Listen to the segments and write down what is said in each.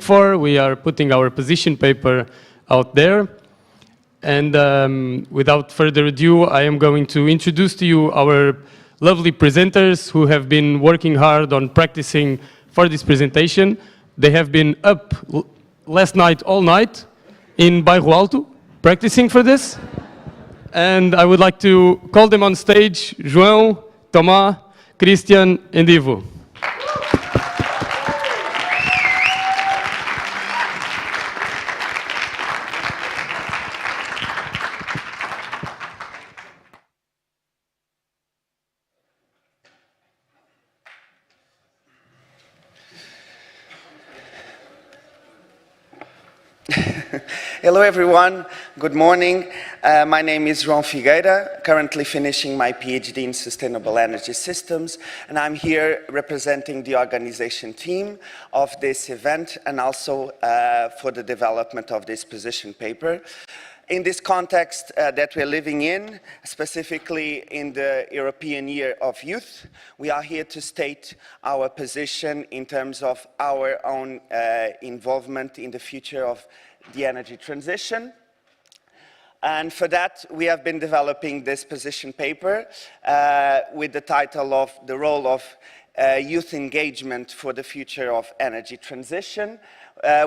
before, we are putting our position paper out there. And without further ado, I am going to introduce to you our lovely presenters who have been working hard on practicing for this presentation. They have been up last night, all night, in Bairro Alto, practicing for this. And I would like to call them on stage, João, Tomás, Christian, and Ivo. Hello everyone, good morning. My name is João Figueira, currently finishing my PhD in Sustainable Energy Systems, and I'm here representing the organization team of this event and also for the development of this position paper. In this context that we're living in, specifically in the European Year of Youth, we are here to state our position in terms of our own involvement in the future of the energy transition. And for that, we have been developing this position paper with the title of The Role of Youth Engagement for the Future of Energy Transition.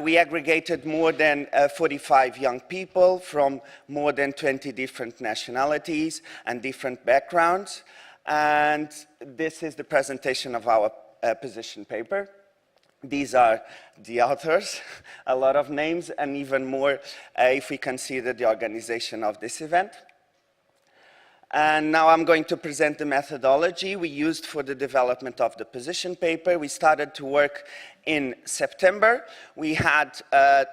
We aggregated more than 45 young people from more than 20 different nationalities and different backgrounds. And this is the presentation of our position paper. These are the authors, a lot of names, and even more if we consider the organization of this event. And now I'm going to present the methodology we used for the development of the position paper. We started to work in September. We had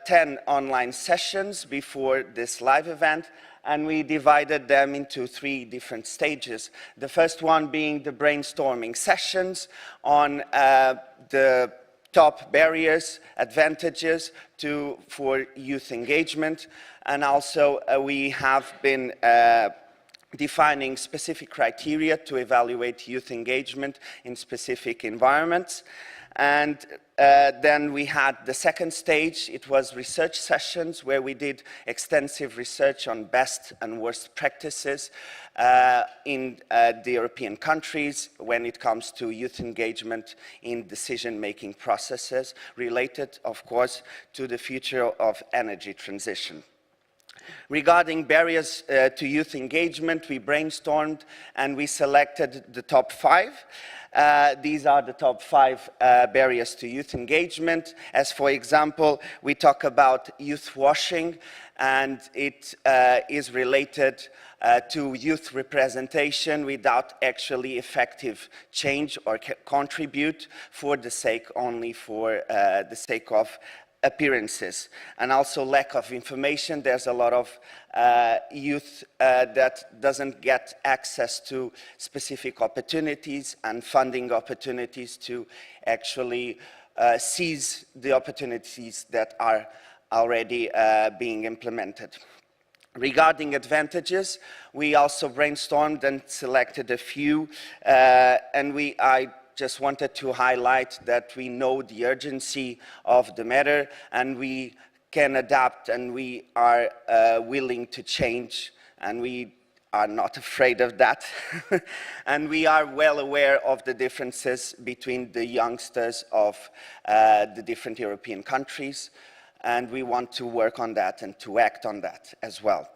10 online sessions before this live event, and we divided them into 3 different stages. The first one being the brainstorming sessions on the top barriers, advantages for youth engagement, and also we have been defining specific criteria to evaluate youth engagement in specific environments. And then we had the second stage. It was research sessions where we did extensive research on best and worst practices in the European countries when it comes to youth engagement in decision-making processes related, of course, to the future of energy transition. Regarding barriers to youth engagement, we brainstormed and we selected the top 5. These are the top 5 barriers to youth engagement. As for example, we talk about youth washing, and it is related to youth representation without actually effective change or contribute for the sake of appearances, and also lack of information. There's a lot of youth that doesn't get access to specific opportunities and funding opportunities to actually seize the opportunities that are already being implemented. Regarding advantages, we also brainstormed and selected a few, and I just wanted to highlight that we know the urgency of the matter, and we can adapt, and we are willing to change, and we are not afraid of that. And we are well aware of the differences between the youngsters of the different European countries, and we want to work on that and to act on that as well.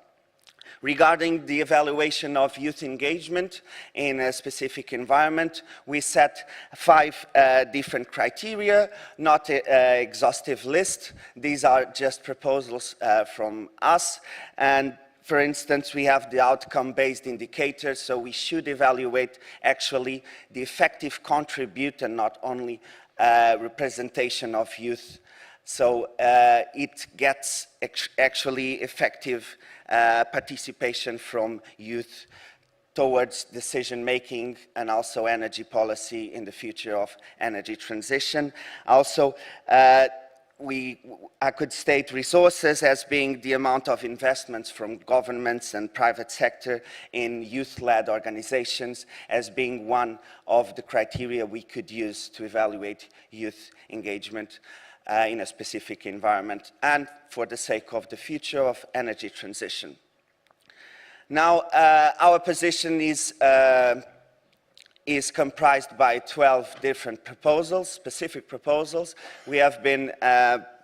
Regarding the evaluation of youth engagement in a specific environment, we set 5 different criteria, not an exhaustive list. These are just proposals from us. And for instance, we have the outcome-based indicators, so we should evaluate actually the effective contribution and not only representation of youth. So it gets actually effective participation from youth towards decision-making and also energy policy in the future of energy transition. Also, I could state resources as being the amount of investments from governments and private sector in youth-led organizations as being one of the criteria we could use to evaluate youth engagement. in a specific environment and for the sake of the future of energy transition. Now, our position is comprised by 12 different proposals, specific proposals. We have been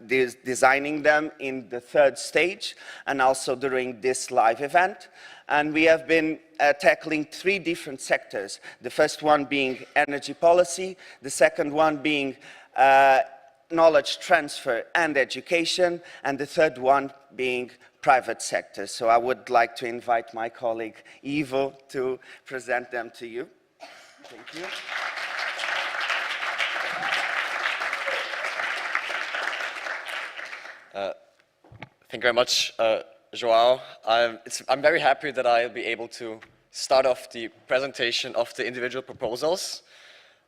designing them in the third stage and also during this live event. And we have been tackling 3 different sectors. The first one being energy policy, the second one being knowledge transfer and education, and the third one being private sector. So I would like to invite my colleague Ivo to present them to you. Thank you. Thank you very much, Joao. I'm very happy that I'll be able to start off the presentation of the individual proposals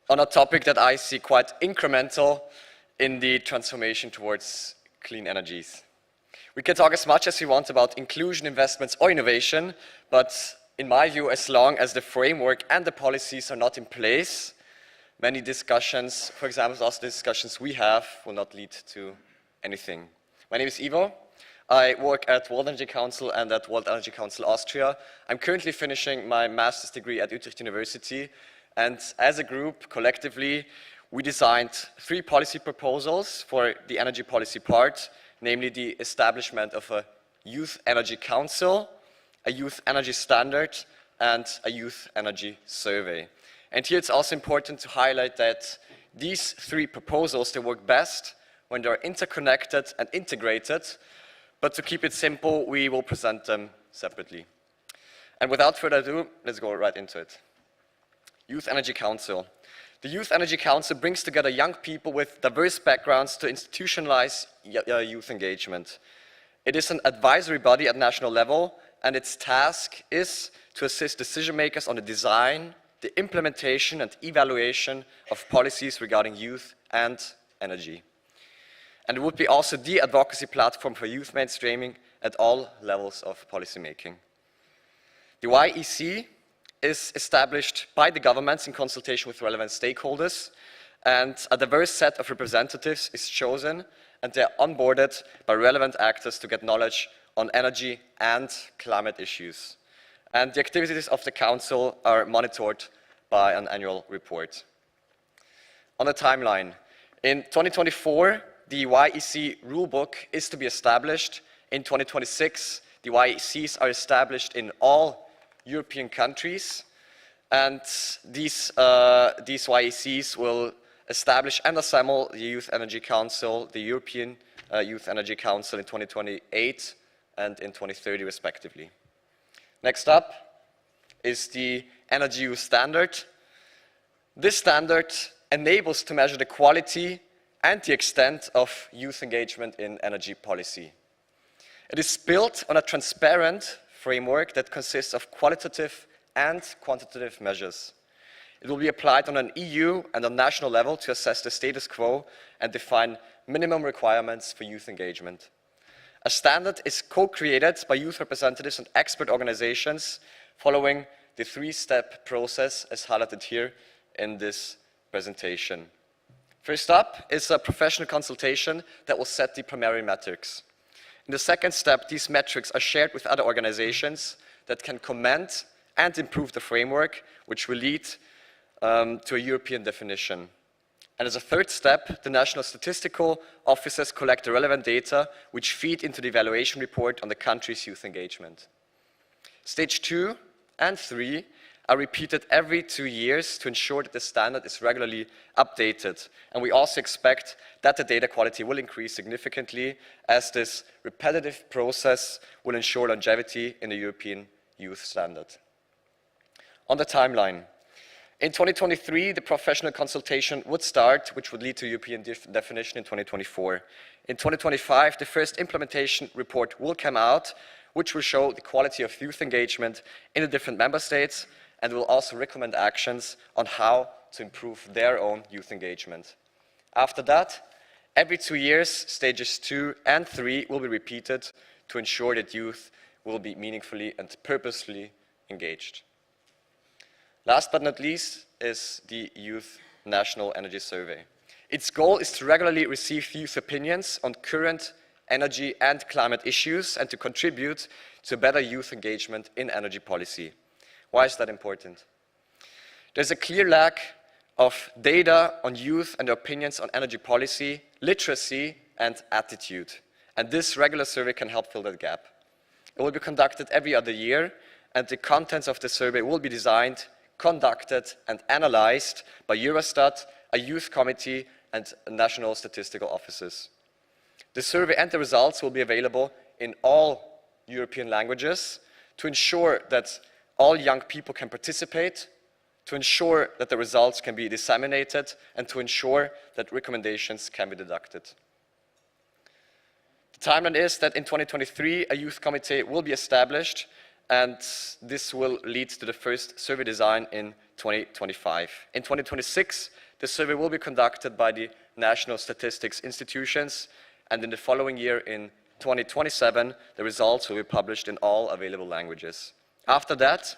on a topic that I see quite incremental in the transformation towards clean energies. We can talk as much as we want about inclusion, investments, or innovation, but in my view, as long as the framework and the policies are not in place, many discussions, for example, also the discussions we have, will not lead to anything. My name is Ivo. I work at World Energy Council and at World Energy Council Austria. I'm currently finishing my master's degree at Utrecht University, and as a group, collectively, we designed 3 policy proposals for the energy policy part, namely the establishment of a Youth Energy Council, a Youth Energy Standard, and a Youth Energy Survey. And here it's also important to highlight that these 3 proposals, they work best when they're interconnected and integrated, but to keep it simple, we will present them separately. And without further ado, let's go right into it. Youth Energy Council. The Youth Energy Council brings together young people with diverse backgrounds to institutionalize youth engagement. It is an advisory body at national level, and its task is to assist decision makers on the design, the implementation and evaluation of policies regarding youth and energy. And it would be also the advocacy platform for youth mainstreaming at all levels of policymaking. The YEC is established by the governments in consultation with relevant stakeholders, and a diverse set of representatives is chosen, and they're onboarded by relevant actors to get knowledge on energy and climate issues. And the activities of the Council are monitored by an annual report. On the timeline, in 2024, the YEC rulebook is to be established. In 2026, the YECs are established in all European countries, and these YECs will establish and assemble the Youth Energy Council, the European Youth Energy Council in 2028 and in 2030 respectively. Next up is the Energy Use Standard. This standard enables to measure the quality and the extent of youth engagement in energy policy. It is built on a transparent framework that consists of qualitative and quantitative measures. It will be applied on an EU and a national level to assess the status quo and define minimum requirements for youth engagement. A standard is co-created by youth representatives and expert organizations following the 3-step process as highlighted here in this presentation. First up is a professional consultation that will set the primary metrics. In the second step, these metrics are shared with other organizations that can comment and improve the framework, which will lead to a European definition. And as a third step, the national statistical offices collect the relevant data which feed into the evaluation report on the country's youth engagement. Stage 2 and 3 are repeated every 2 years to ensure that the standard is regularly updated. And we also expect that the data quality will increase significantly as this repetitive process will ensure longevity in the European youth standard. On the timeline, in 2023, the professional consultation would start, which would lead to European definition in 2024. In 2025, the first implementation report will come out, which will show the quality of youth engagement in the different member states, and will also recommend actions on how to improve their own youth engagement. After that, every 2 years, stages 2 and 3 will be repeated to ensure that youth will be meaningfully and purposefully engaged. Last but not least is the Youth National Energy Survey. Its goal is to regularly receive youth opinions on current energy and climate issues and to contribute to better youth engagement in energy policy. Why is that important? There's a clear lack of data on youth and their opinions on energy policy, literacy, and attitude. And this regular survey can help fill that gap. It will be conducted every other year, and the contents of the survey will be designed, conducted, and analyzed by Eurostat, a youth committee, and national statistical offices. The survey and the results will be available in all European languages to ensure that all young people can participate, to ensure that the results can be disseminated, and to ensure that recommendations can be deducted. The timeline is that in 2023, a youth committee will be established, and this will lead to the first survey design in 2025. In 2026, the survey will be conducted by the national statistics institutions, and in the following year, in 2027, the results will be published in all available languages. After that,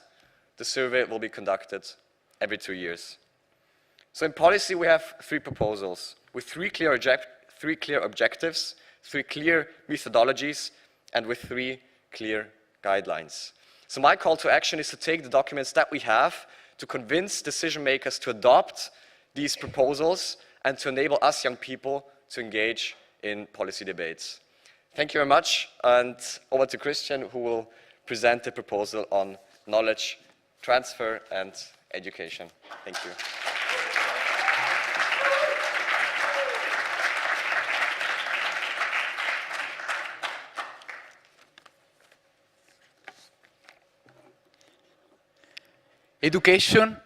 the survey will be conducted every 2 years. So in policy, we have 3 proposals with 3 clear objectives, 3 clear methodologies, and with 3 clear guidelines. So my call to action is to take the documents that we have to convince decision makers to adopt these proposals and to enable us young people to engage in policy debates. Thank you very much, and over to Christian, who will present the proposal on knowledge transfer and education. Thank you. Education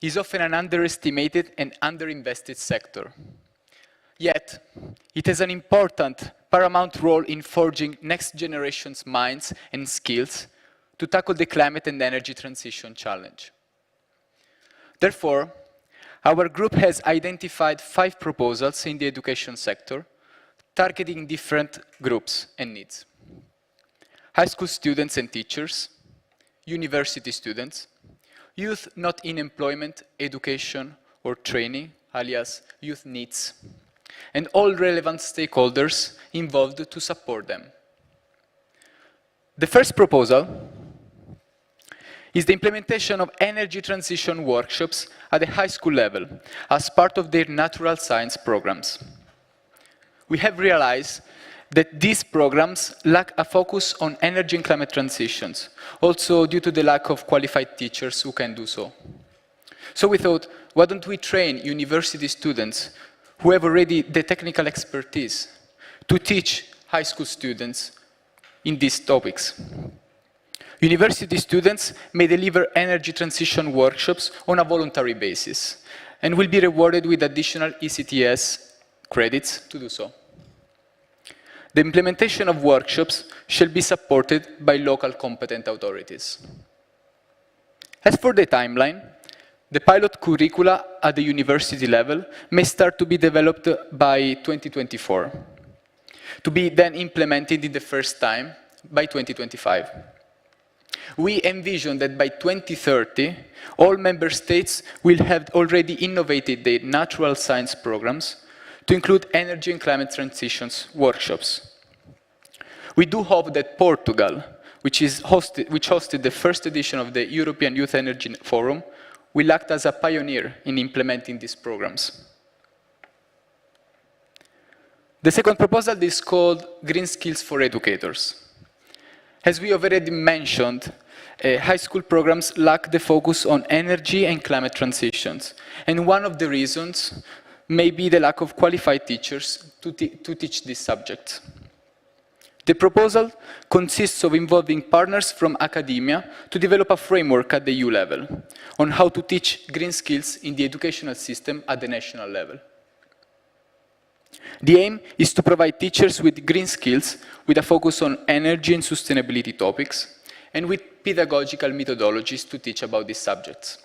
is often an underestimated and underinvested sector. Yet, it has an important, paramount role in forging next generation's minds and skills to tackle the climate and energy transition challenge. Therefore, our group has identified 5 proposals in the education sector, targeting different groups and needs. High school students and teachers, university students, youth not in employment, education, or training, alias youth needs, and all relevant stakeholders involved to support them. The first proposal is the implementation of energy transition workshops at the high school level as part of their natural science programs. We have realized that these programs lack a focus on energy and climate transitions, also due to the lack of qualified teachers who can do so. So we thought, why don't we train university students who have already the technical expertise to teach high school students in these topics. University students may deliver energy transition workshops on a voluntary basis and will be rewarded with additional ECTS credits to do so. The implementation of workshops shall be supported by local competent authorities. As for the timeline, the pilot curricula at the university level may start to be developed by 2024, to be then implemented in the first time by 2025. We envision that by 2030, all member states will have already innovated their natural science programs to include energy and climate transitions workshops. We do hope that Portugal, which hosted the first edition of the European Youth Energy Forum, will act as a pioneer in implementing these programs. The second proposal is called Green Skills for Educators. As we already mentioned, high school programs lack the focus on energy and climate transitions, and one of the reasons may be the lack of qualified teachers to teach these subjects. The proposal consists of involving partners from academia to develop a framework at the EU level on how to teach green skills in the educational system at the national level. The aim is to provide teachers with green skills with a focus on energy and sustainability topics and with pedagogical methodologies to teach about these subjects.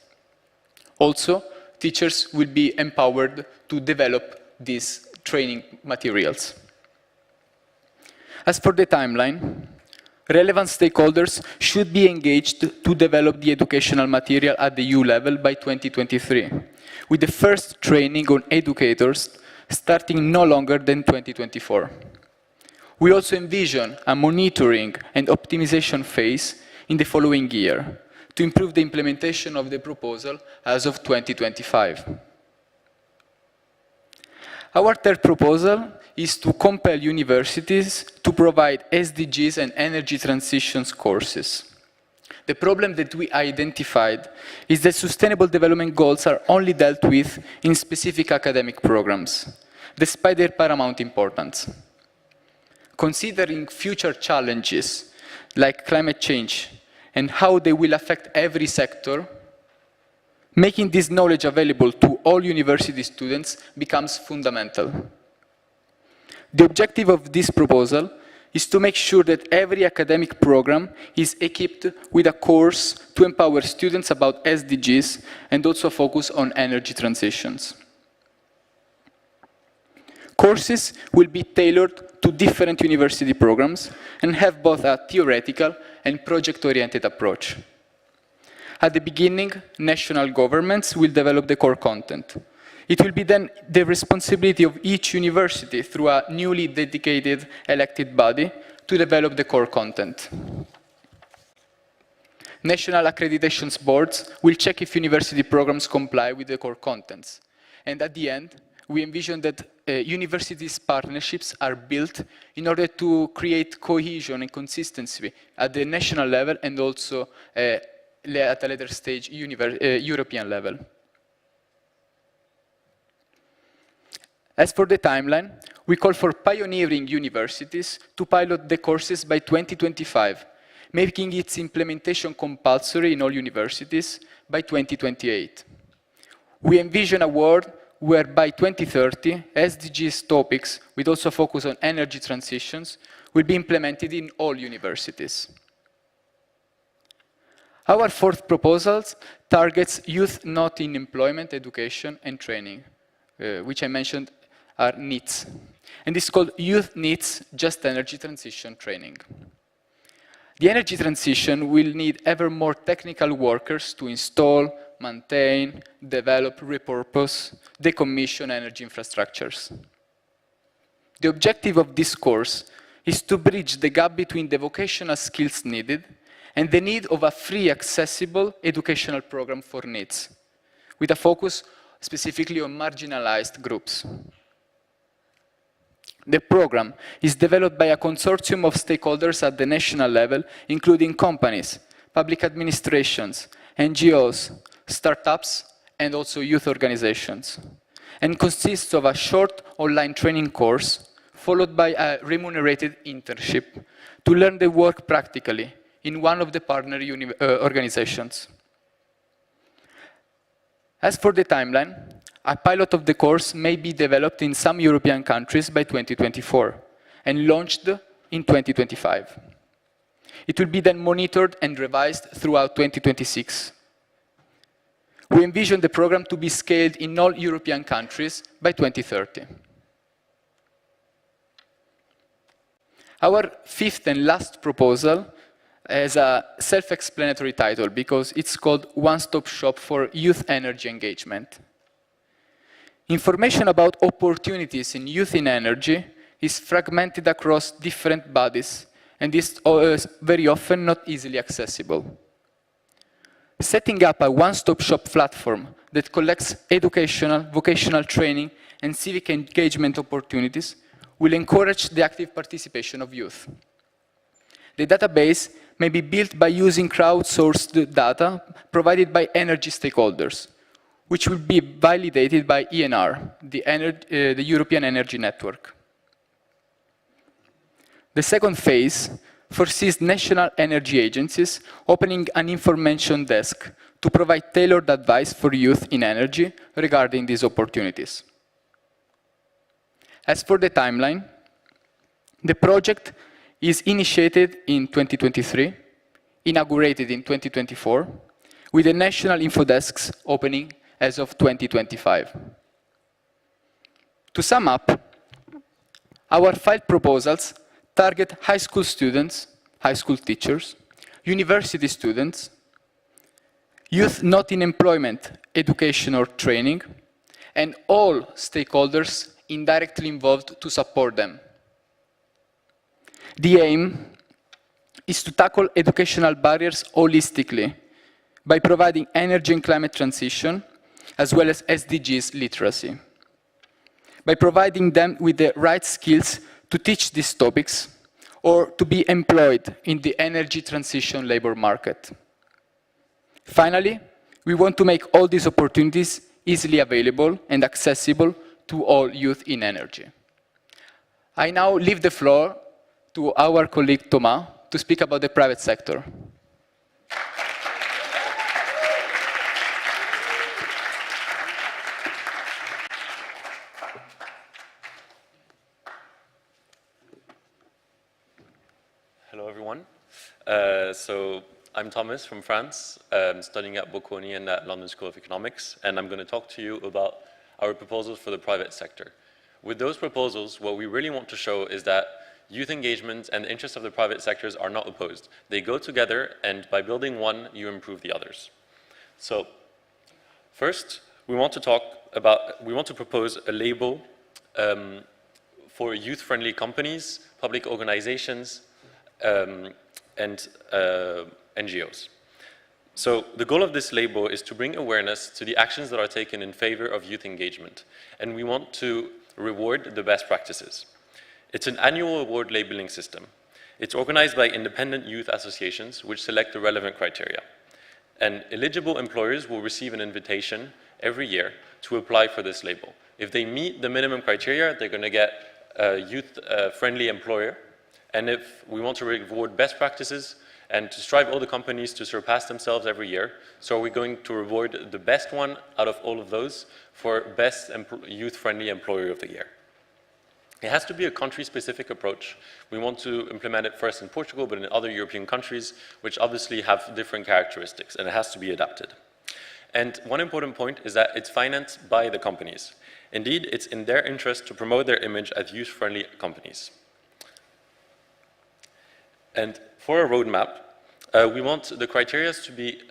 Also, teachers will be empowered to develop these training materials. As for the timeline, relevant stakeholders should be engaged to develop the educational material at the EU level by 2023, with the first training on educators starting no longer than 2024. We also envision a monitoring and optimization phase in the following year to improve the implementation of the proposal as of 2025. Our third proposal is to compel universities to provide SDGs and energy transitions courses. The problem that we identified is that sustainable development goals are only dealt with in specific academic programs, despite their paramount importance. Considering future challenges like climate change and how they will affect every sector, making this knowledge available to all university students becomes fundamental. The objective of this proposal is to make sure that every academic program is equipped with a course to empower students about SDGs and also focus on energy transitions. Courses will be tailored to different university programs and have both a theoretical and project-oriented approach. At the beginning, national governments will develop the core content. It will be then the responsibility of each university through a newly dedicated elected body to develop the core content. National accreditation boards will check if university programs comply with the core contents. And at the end, we envision that universities' partnerships are built in order to create cohesion and consistency at the national level and also at a later stage, European level. As for the timeline, we call for pioneering universities to pilot the courses by 2025, making its implementation compulsory in all universities by 2028. We envision a world where by 2030, SDGs topics, with also focus on energy transitions, will be implemented in all universities. Our fourth proposal targets youth not in employment, education, and training, which I mentioned are NEETs. And it's called Youth Needs Just Energy Transition Training. The energy transition will need ever more technical workers to install, maintain, develop, repurpose, decommission energy infrastructures. The objective of this course is to bridge the gap between the vocational skills needed and the need of a free, accessible educational program for needs, with a focus specifically on marginalized groups. The program is developed by a consortium of stakeholders at the national level, including companies, public administrations, NGOs, startups, and also youth organizations, and consists of a short online training course followed by a remunerated internship to learn the work practically in one of the partner organizations. As for the timeline, a pilot of the course may be developed in some European countries by 2024 and launched in 2025. It will be then monitored and revised throughout 2026. We envision the program to be scaled in all European countries by 2030. Our fifth and last proposal has a self-explanatory title because it's called One-Stop Shop for Youth Energy Engagement. Information about opportunities in youth in energy is fragmented across different bodies and is very often not easily accessible. Setting up a one-stop shop platform that collects educational, vocational training, and civic engagement opportunities will encourage the active participation of youth. The database may be built by using crowdsourced data provided by energy stakeholders, which will be validated by ENR, the European Energy Network. The second phase foresees national energy agencies opening an information desk to provide tailored advice for youth in energy regarding these opportunities. As for the timeline, the project is initiated in 2023, inaugurated in 2024, with the national info desks opening as of 2025. To sum up, our 5 proposals target high school students, high school teachers, university students, youth not in employment, education or training, and all stakeholders indirectly involved to support them. The aim is to tackle educational barriers holistically by providing energy and climate transition, as well as SDGs literacy. By providing them with the right skills to teach these topics or to be employed in the energy transition labor market. Finally, we want to make all these opportunities easily available and accessible to all youth in energy. I now leave the floor to our colleague Thomas to speak about the private sector. Hello, everyone. So I'm Thomas from France, studying at Bocconi and at London School of Economics, and I'm going to talk to you about our proposals for the private sector. With those proposals, what we really want to show is that youth engagement and the interests of the private sectors are not opposed. They go together, and by building one, you improve the others. So, first, we want to propose a label for youth-friendly companies, public organizations, and NGOs. So the goal of this label is to bring awareness to the actions that are taken in favor of youth engagement, and we want to reward the best practices. It's an annual award labeling system. It's organized by independent youth associations which select the relevant criteria. And eligible employers will receive an invitation every year to apply for this label. If they meet the minimum criteria, they're going to get a youth-friendly employer. And if we want to reward best practices and to strive all the companies to surpass themselves every year, so we're going to reward the best one out of all of those for best youth-friendly employer of the year. It has to be a country-specific approach. We want to implement it first in Portugal, but in other European countries, which obviously have different characteristics, and it has to be adapted. And one important point is that it's financed by the companies. Indeed, it's in their interest to promote their image as youth-friendly companies. And for a roadmap, we want the criteria to be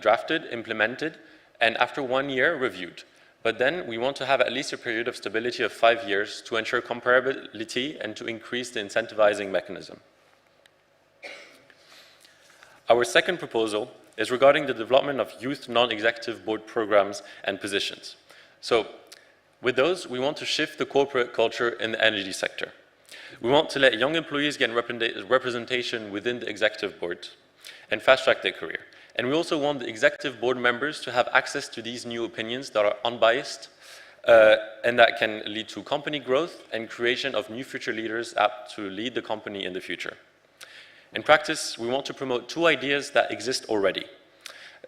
drafted, implemented, and after 1 year, reviewed. But then we want to have at least a period of stability of 5 years to ensure comparability and to increase the incentivizing mechanism. Our second proposal is regarding the development of youth non-executive board programs and positions. So with those, we want to shift the corporate culture in the energy sector. We want to let young employees get representation within the executive board and fast-track their career. And we also want the executive board members to have access to these new opinions that are unbiased and that can lead to company growth and creation of new future leaders apt to lead the company in the future. In practice, we want to promote 2 ideas that exist already.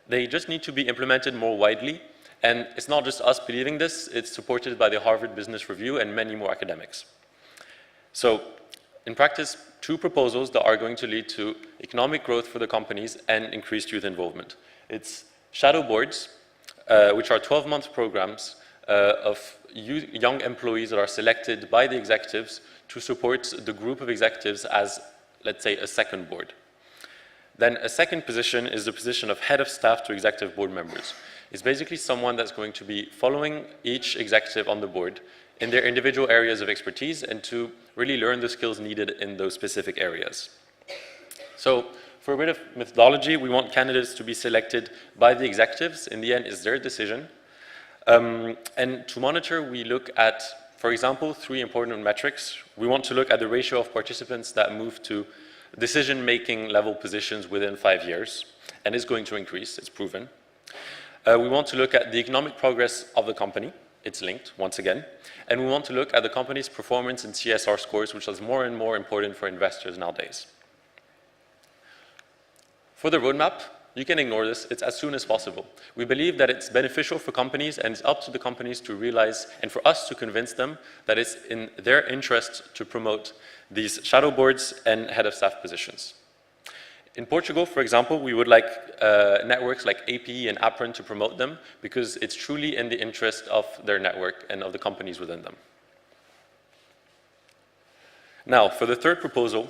They just need to be implemented more widely, and it's not just us believing this, it's supported by the Harvard Business Review and many more academics. So, in practice, 2 proposals that are going to lead to economic growth for the companies and increased youth involvement. It's shadow boards, which are 12-month programs of young employees that are selected by the executives to support the group of executives as, let's say, a second board. Then a second position is the position of head of staff to executive board members. It's basically someone that's going to be following each executive on the board in their individual areas of expertise and to really learn the skills needed in those specific areas. So for a bit of methodology, we want candidates to be selected by the executives. In the end, it's their decision. And to monitor, we look at, for example, 3 important metrics. We want to look at the ratio of participants that move to decision-making level positions within 5 years, and it's going to increase, it's proven. We want to look at the economic progress of the company. It's linked, once again. And we want to look at the company's performance in CSR scores, which is more and more important for investors nowadays. For the roadmap, you can ignore this. It's as soon as possible. We believe that it's beneficial for companies, and it's up to the companies to realize, and for us to convince them, that it's in their interest to promote these shadow boards and head of staff positions. In Portugal, for example, we would like networks like APE and Apren to promote them because it's truly in the interest of their network and of the companies within them. Now, for the third proposal,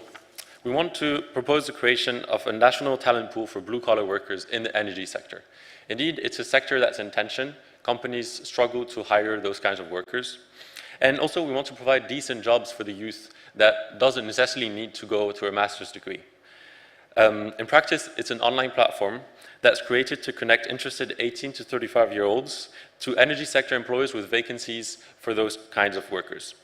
we want to propose the creation of a national talent pool for blue-collar workers in the energy sector. Indeed, it's a sector that's in tension. Companies struggle to hire those kinds of workers. And also we want to provide decent jobs for the youth that doesn't necessarily need to go to a master's degree. In practice, it's an online platform that's created to connect interested 18 to 35-year-olds to energy sector employers with vacancies for those kinds of workers.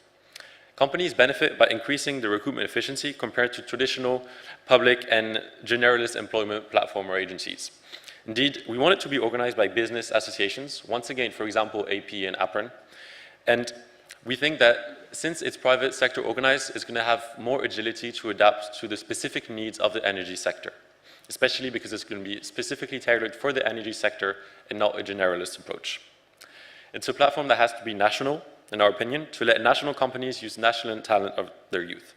Companies benefit by increasing the recruitment efficiency compared to traditional public and generalist employment platform or agencies. Indeed, we want it to be organized by business associations, once again, for example, AP and APRN. And we think that since it's private sector organized, it's going to have more agility to adapt to the specific needs of the energy sector, especially because it's going to be specifically tailored for the energy sector and not a generalist approach. It's a platform that has to be national, in our opinion, to let national companies use national talent of their youth.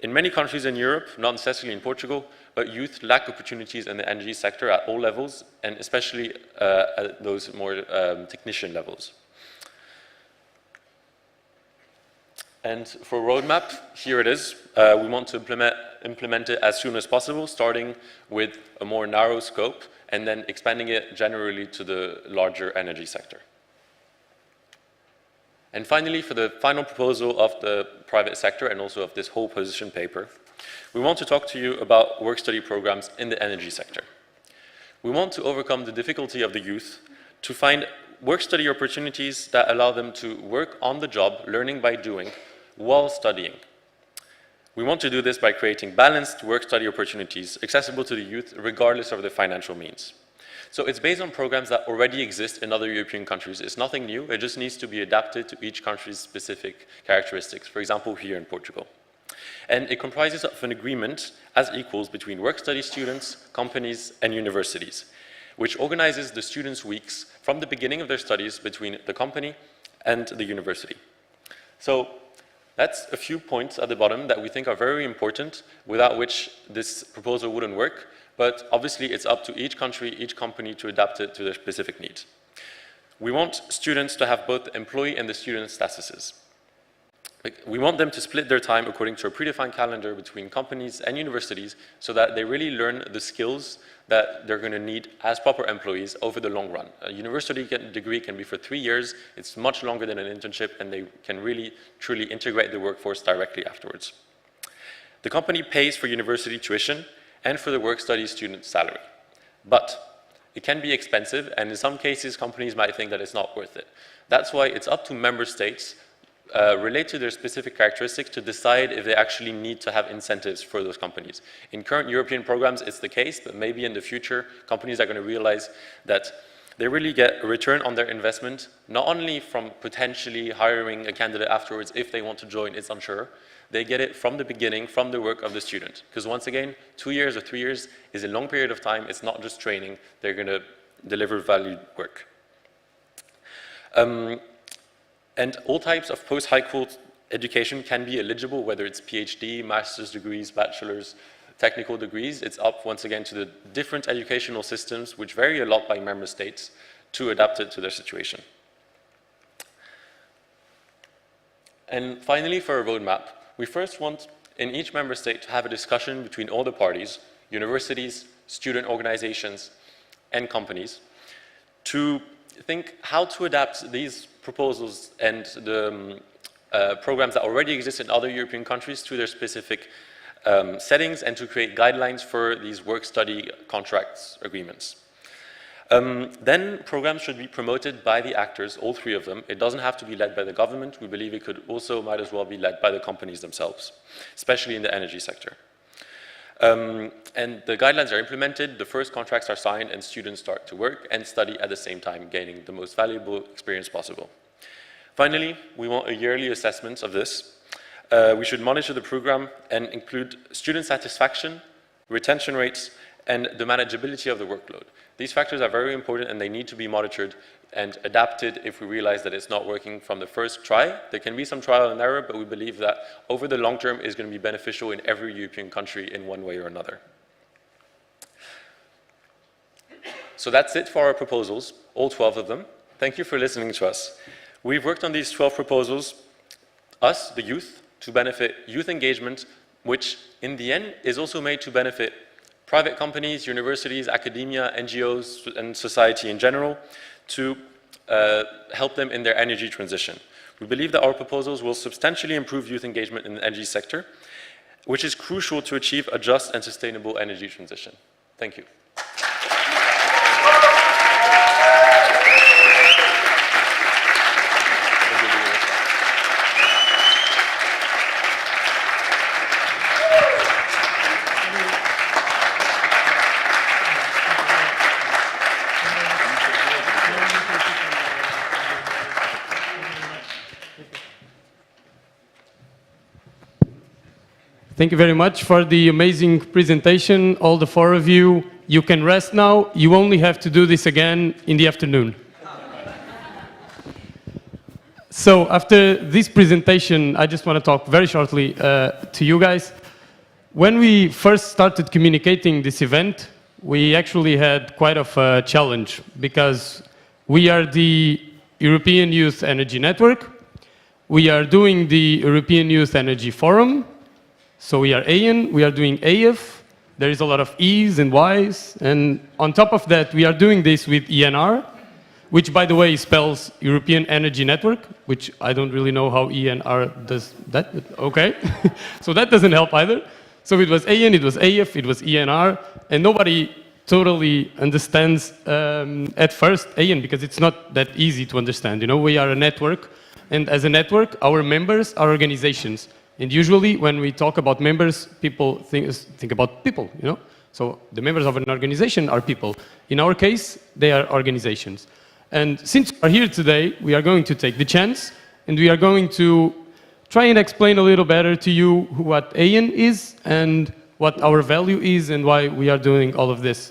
In many countries in Europe, not necessarily in Portugal, but youth lack opportunities in the energy sector at all levels, and especially at those more technician levels. And for a roadmap, here it is. We want to implement it as soon as possible, starting with a more narrow scope, and then expanding it generally to the larger energy sector. And finally, for the final proposal of the private sector and also of this whole position paper, we want to talk to you about work-study programs in the energy sector. We want to overcome the difficulty of the youth to find work-study opportunities that allow them to work on the job, learning by doing, while studying. We want to do this by creating balanced work-study opportunities accessible to the youth regardless of their financial means. So it's based on programs that already exist in other European countries. It's nothing new, it just needs to be adapted to each country's specific characteristics, for example, here in Portugal. And it comprises of an agreement as equals between work-study students, companies, and universities, which organizes the students' weeks from the beginning of their studies between the company and the university. So that's a few points at the bottom that we think are very important, without which this proposal wouldn't work. But obviously, it's up to each country, each company to adapt it to their specific needs. We want students to have both the employee and the student statuses. We want them to split their time according to a predefined calendar between companies and universities so that they really learn the skills that they're going to need as proper employees over the long run. A university degree can be for 3 years. It's much longer than an internship, and they can really, truly integrate the workforce directly afterwards. The company pays for university tuition and for the work-study student salary. But it can be expensive, and in some cases, companies might think that it's not worth it. That's why it's up to member states relate to their specific characteristics to decide if they actually need to have incentives for those companies. In current European programs, it's the case, but maybe in the future, companies are going to realize that they really get a return on their investment, not only from potentially hiring a candidate afterwards if they want to join, it's unsure. They get it from the beginning, from the work of the student. Because once again, 2 years or 3 years is a long period of time. It's not just training. They're going to deliver valued work. And all types of post-high school education can be eligible, whether it's PhD, master's degrees, bachelor's, technical degrees. It's up, once again, to the different educational systems, which vary a lot by member states, to adapt it to their situation. And finally, for a roadmap, we first want in each member state to have a discussion between all the parties, universities, student organizations, and companies, to think how to adapt these proposals and the programs that already exist in other European countries to their specific settings, and to create guidelines for these work-study contracts agreements. Then programs should be promoted by the actors, all three of them. It doesn't have to be led by the government. We believe it could also might as well be led by the companies themselves, especially in the energy sector. And the guidelines are implemented, the first contracts are signed, and students start to work and study at the same time, gaining the most valuable experience possible. Finally, we want a yearly assessment of this. We should monitor the program and include student satisfaction, retention rates, and the manageability of the workload. These factors are very important, and they need to be monitored and adapted if we realize that it's not working from the first try. There can be some trial and error, but we believe that over the long term is going to be beneficial in every European country in one way or another. So that's it for our proposals, all 12 of them. Thank you for listening to us. We've worked on these 12 proposals, us, the youth, to benefit youth engagement, which in the end is also made to benefit private companies, universities, academia, NGOs, and society in general, to help them in their energy transition. We believe that our proposals will substantially improve youth engagement in the energy sector, which is crucial to achieve a just and sustainable energy transition. Thank you. Thank you very much for the amazing presentation, all the four of you. You can rest now. You only have to do this again in the afternoon. So after this presentation, I just want to talk very shortly to you guys. When we first started communicating this event, we actually had quite of a challenge because we are the European Youth Energy Network. We are doing the European Youth Energy Forum. So we are EYEN, we are doing AF, there is a lot of E's and Y's, and on top of that, we are doing this with ENR, which, by the way, spells European Energy Network, which I don't really know how ENR does that, but okay. So that doesn't help either. So it was EYEN, it was AF, it was ENR, and nobody totally understands at first EYEN, because it's not that easy to understand. You know, we are a network, and as a network, our members are organizations. And usually, when we talk about members, people think about people, you know? So the members of an organization are people. In our case, they are organizations. And since we're here today, we are going to take the chance, and we are going to try and explain a little better to you what EYEN is, and what our value is, and why we are doing all of this.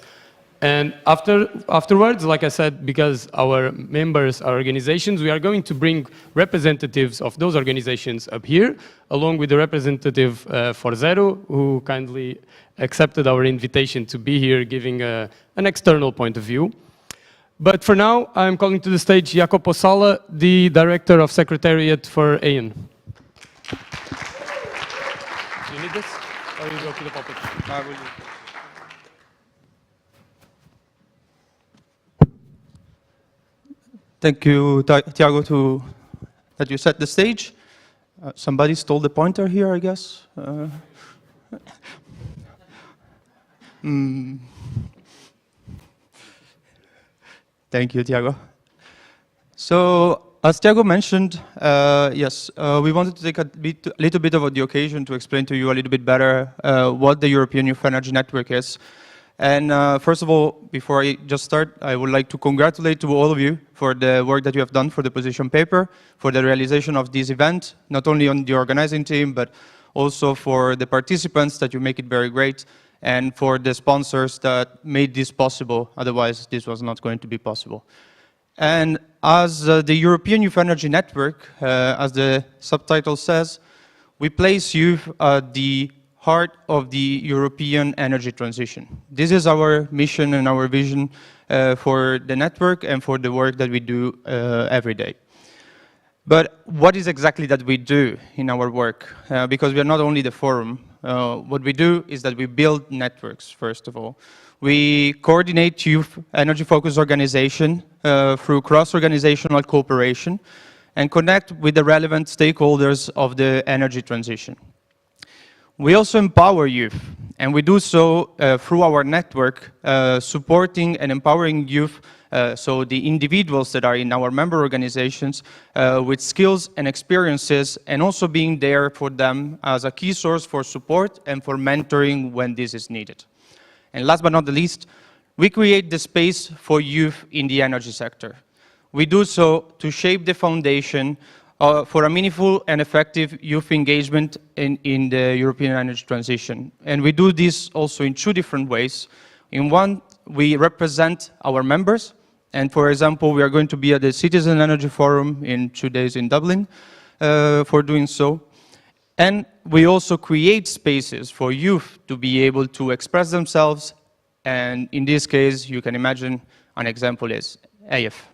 And afterwards, like I said, because our members are organizations, we are going to bring representatives of those organizations up here, along with the representative for Zero, who kindly accepted our invitation to be here, giving an external point of view. But for now, I'm calling to the stage Jacopo Sala, the Director of Secretariat for EYEN. Do you need this? Or you go to the pulpit? I will. Thank you, Tiago, that you set the stage. Somebody stole the pointer here, I guess. Thank you, Tiago. So, as Tiago mentioned, yes, we wanted to take a little bit of the occasion to explain to you a little bit better what the European Youth Energy Network is. And first of all, before I just start, I would like to congratulate to all of you for the work that you have done for the position paper, for the realization of this event, not only on the organizing team, but also for the participants that you make it very great, and for the sponsors that made this possible. Otherwise, this was not going to be possible. And as the European Youth Energy Network, as the subtitle says, we place youth at the heart of the European energy transition. This is our mission and our vision for the network and for the work that we do every day. But what is exactly that we do in our work? Because we are not only the forum. What we do is that we build networks, first of all. We coordinate youth energy-focused organization through cross-organizational cooperation and connect with the relevant stakeholders of the energy transition. We also empower youth, and we do so through our network, supporting and empowering youth, so the individuals that are in our member organizations, with skills and experiences, and also being there for them as a key source for support and for mentoring when this is needed. And last but not the least, we create the space for youth in the energy sector. We do so to shape the foundation for a meaningful and effective youth engagement in the European energy transition. And we do this also in two different ways. In one, we represent our members. And for example, we are going to be at the Citizen Energy Forum in 2 days in Dublin for doing so. And we also create spaces for youth to be able to express themselves. And in this case, you can imagine an example is AF.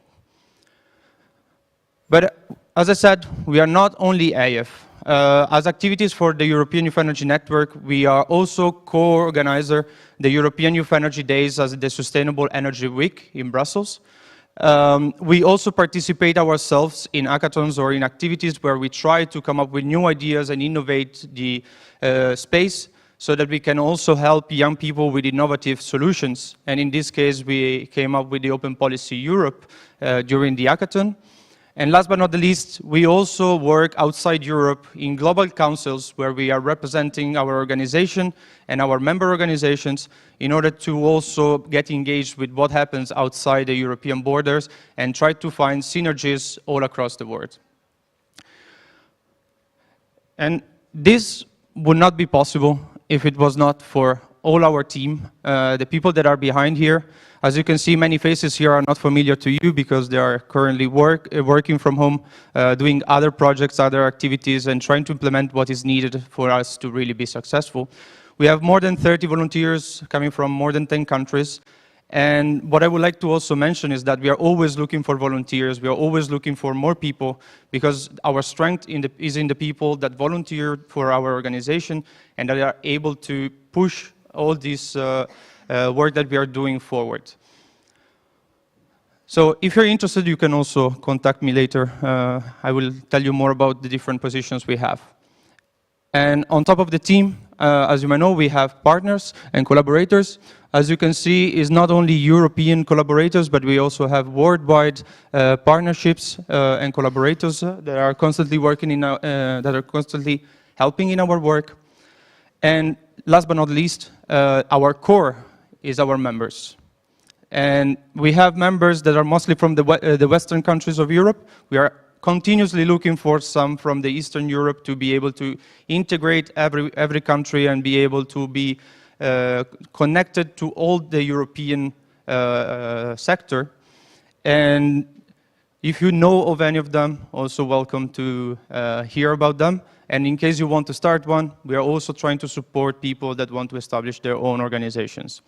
But as I said, we are not only AF. As activities for the European Youth Energy Network, we are also co-organizer the European Youth Energy Days as the Sustainable Energy Week in Brussels. We also participate ourselves in hackathons or in activities where we try to come up with new ideas and innovate the space so that we can also help young people with innovative solutions. And in this case, we came up with the Open Policy Europe during the hackathon. And last but not the least, we also work outside Europe in global councils where we are representing our organization and our member organizations in order to also get engaged with what happens outside the European borders and try to find synergies all across the world. And this would not be possible if it was not for all our team, the people that are behind here. As you can see, many faces here are not familiar to you because they are currently working from home, doing other projects, other activities, and trying to implement what is needed for us to really be successful. We have more than 30 volunteers coming from more than 10 countries. And what I would like to also mention is that we are always looking for volunteers. We are always looking for more people because our strength is in the people that volunteer for our organization and that are able to push all this work that we are doing forward. So if you're interested, you can also contact me later. I will tell you more about the different positions we have. And on top of the team, as you may know, we have partners and collaborators. As you can see, it's not only European collaborators, but we also have worldwide partnerships and collaborators that are constantly working in that are constantly helping in our work. And last but not least, our core is our members. And we have members that are mostly from the Western countries of Europe. We are continuously looking for some from the Eastern Europe to be able to integrate every country and be able to be connected to all the European sector. And if you know of any of them, also welcome to hear about them. And in case you want to start one, we are also trying to support people that want to establish their own organizations.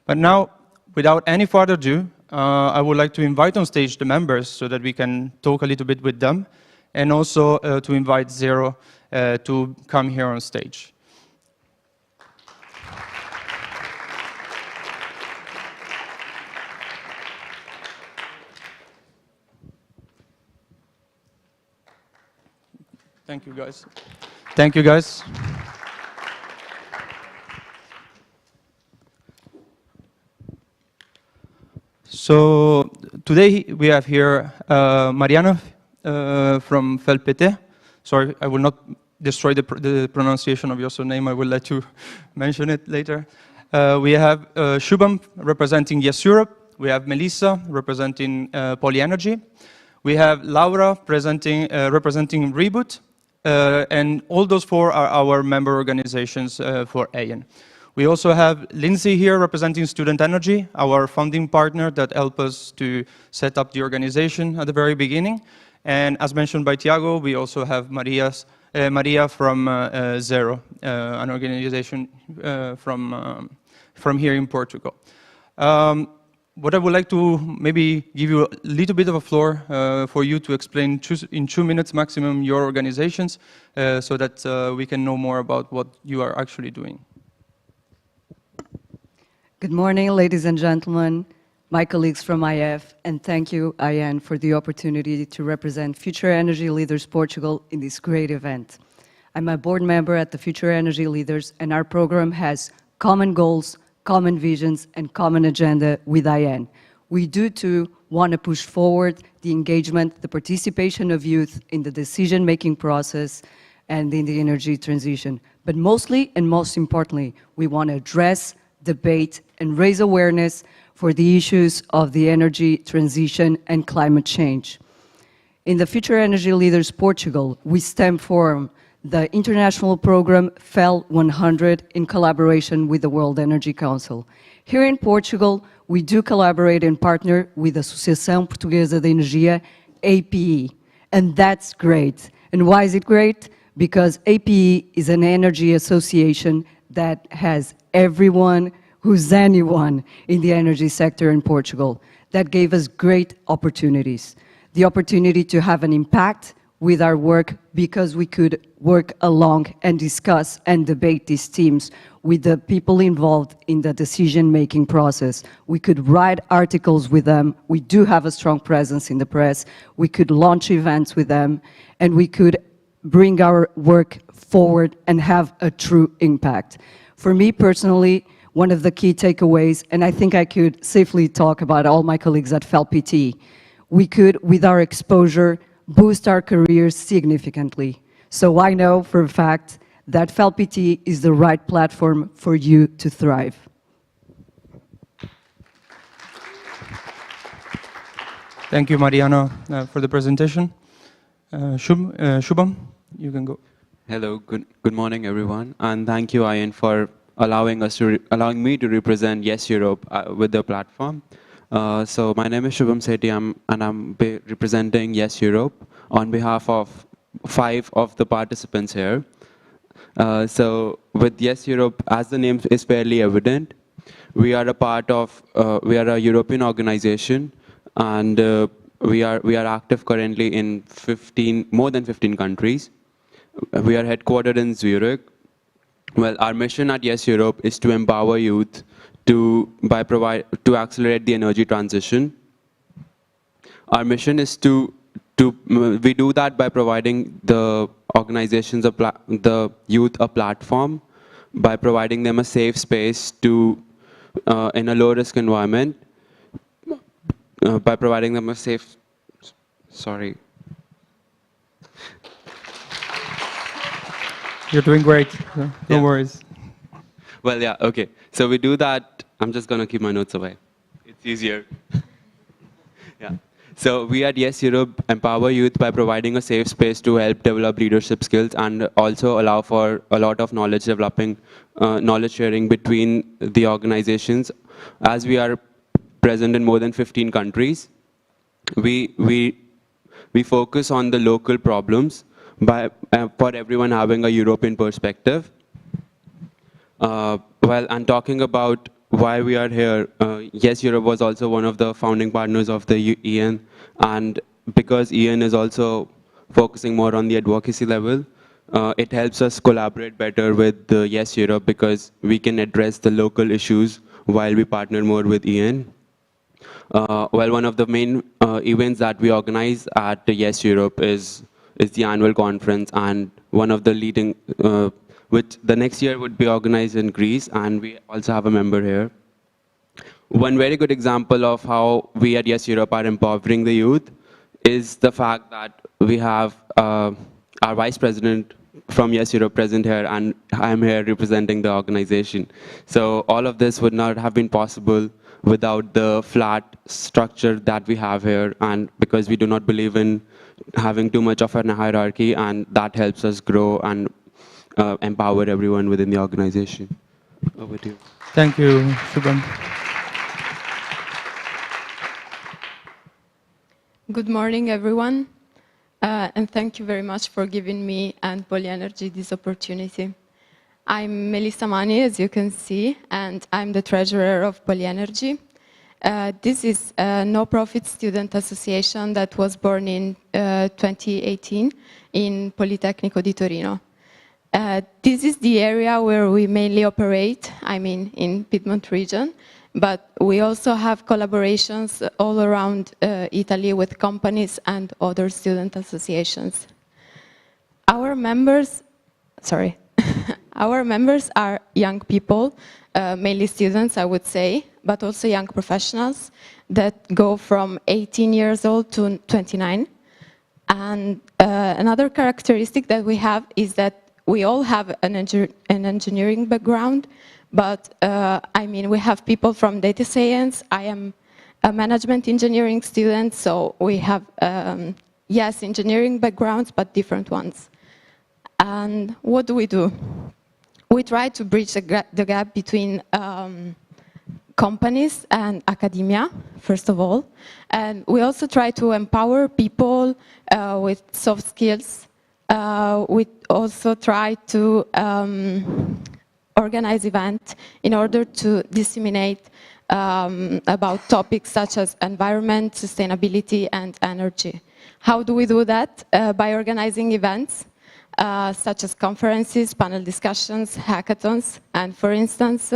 But now, without any further ado, I would like to invite on stage the members so that we can talk a little bit with them, and also to invite Zero to come here on stage. Thank you, guys. Thank you, guys. So today we have here Mariana from FELPT. Sorry, I will not destroy the pronunciation of your surname. I will let you mention it later. We have Shubham representing Yes Europe. We have Melissa representing Polyenergy. We have Laura representing Reboot. And all those four are our member organizations for EYEN. We also have Lindsay here representing Student Energy, our funding partner that helped us to set up the organization at the very beginning. And as mentioned by Tiago, we also have Maria from Zero, an organization from here in Portugal. What I would like to maybe give you a little bit of a floor for you to explain in 2 minutes maximum your organizations so that we can know more about what you are actually doing. Good morning, ladies and gentlemen, my colleagues from IF, and thank you, EYEN, for the opportunity to represent Future Energy Leaders Portugal in this great event. I'm a board member at the Future Energy Leaders, and our program has common goals, common visions, and common agenda with EYEN. We do too want to push forward the engagement, the participation of youth in the decision-making process and in the energy transition. But mostly and most importantly, we want to address, debate, and raise awareness for the issues of the energy transition and climate change. In the Future Energy Leaders Portugal, we stem from the international program FEL 100 in collaboration with the World Energy Council. Here in Portugal, we do collaborate and partner with the Associação Portuguesa de Energia, APE, and that's great. And why is it great? Because APE is an energy association that has everyone who's anyone in the energy sector in Portugal. That gave us great opportunities. The opportunity to have an impact with our work because we could work along and discuss and debate these themes with the people involved in the decision-making process. We could write articles with them. We do have a strong presence in the press. We could launch events with them, and we could bring our work forward and have a true impact. For me personally, one of the key takeaways, and I think I could safely talk about all my colleagues at FELPT, we could, with our exposure, boost our careers significantly. So I know for a fact that FELPT is the right platform for you to thrive. Thank you, Mariano, for the presentation. Shubham, you can go. Hello, good morning, everyone, and thank you, EYEN, for allowing me to represent Yes Europe with the platform. So my name is Shubham Sethi, and I'm representing Yes Europe on behalf of 5 of the participants here. So with Yes Europe, as the name is fairly evident, we are a European organization, and we are active currently in more than 15 countries. We are headquartered in Zurich. Well, our mission at Yes Europe is to empower youth to accelerate the energy transition. Our mission is we do that by providing the organizations, the youth, a platform, by providing them a safe space in a low-risk environment, by providing them a safe, You're doing great. No worries. Well, yeah, okay. So we do that. I'm just going to keep my notes away. It's easier. Yeah. So we at Yes Europe empower youth by providing a safe space to help develop leadership skills and also allow for a lot of knowledge sharing between the organizations. As we are present in more than 15 countries, we focus on the local problems for everyone having a European perspective. Well, and talking about why we are here, Yes Europe was also one of the founding partners of the EYEN, and because EYEN is also focusing more on the advocacy level, it helps us collaborate better with the Yes Europe because we can address the local issues while we partner more with EYEN. Well, one of the main events that we organize at the Yes Europe is the annual conference, and one of the leading, which the next year would be organized in Greece, and we also have a member here. One very good example of how we at Yes Europe are empowering the youth is the fact that we have our vice president from Yes Europe present here, and I'm here representing the organization. So all of this would not have been possible without the flat structure that we have here, and because we do not believe in having too much of a hierarchy, and that helps us grow and empower everyone within the organization. Over to you. Thank you, Shubham. Good morning, everyone, and thank you very much for giving me and Polyenergy this opportunity. I'm Melissa Mani, as you can see, and I'm the treasurer of Polyenergy. This is a no-profit student association that was born in 2018 in Politecnico di Torino. This is the area where we mainly operate, I mean in Piedmont region, but we also have collaborations all around Italy with companies and other student associations. Our members are young people, mainly students, I would say, but also young professionals that go from 18 years old to 29. And another characteristic that we have is that we all have an engineering background, but I mean, we have people from data science. I am a management engineering student, so we have, yes, engineering backgrounds, but different ones. And what do? We try to bridge the gap between companies and academia, first of all. And we also try to empower people with soft skills. We also try to organize events in order to disseminate about topics such as environment, sustainability, and energy. How do we do that? By organizing events, such as conferences, panel discussions, hackathons, and for instance,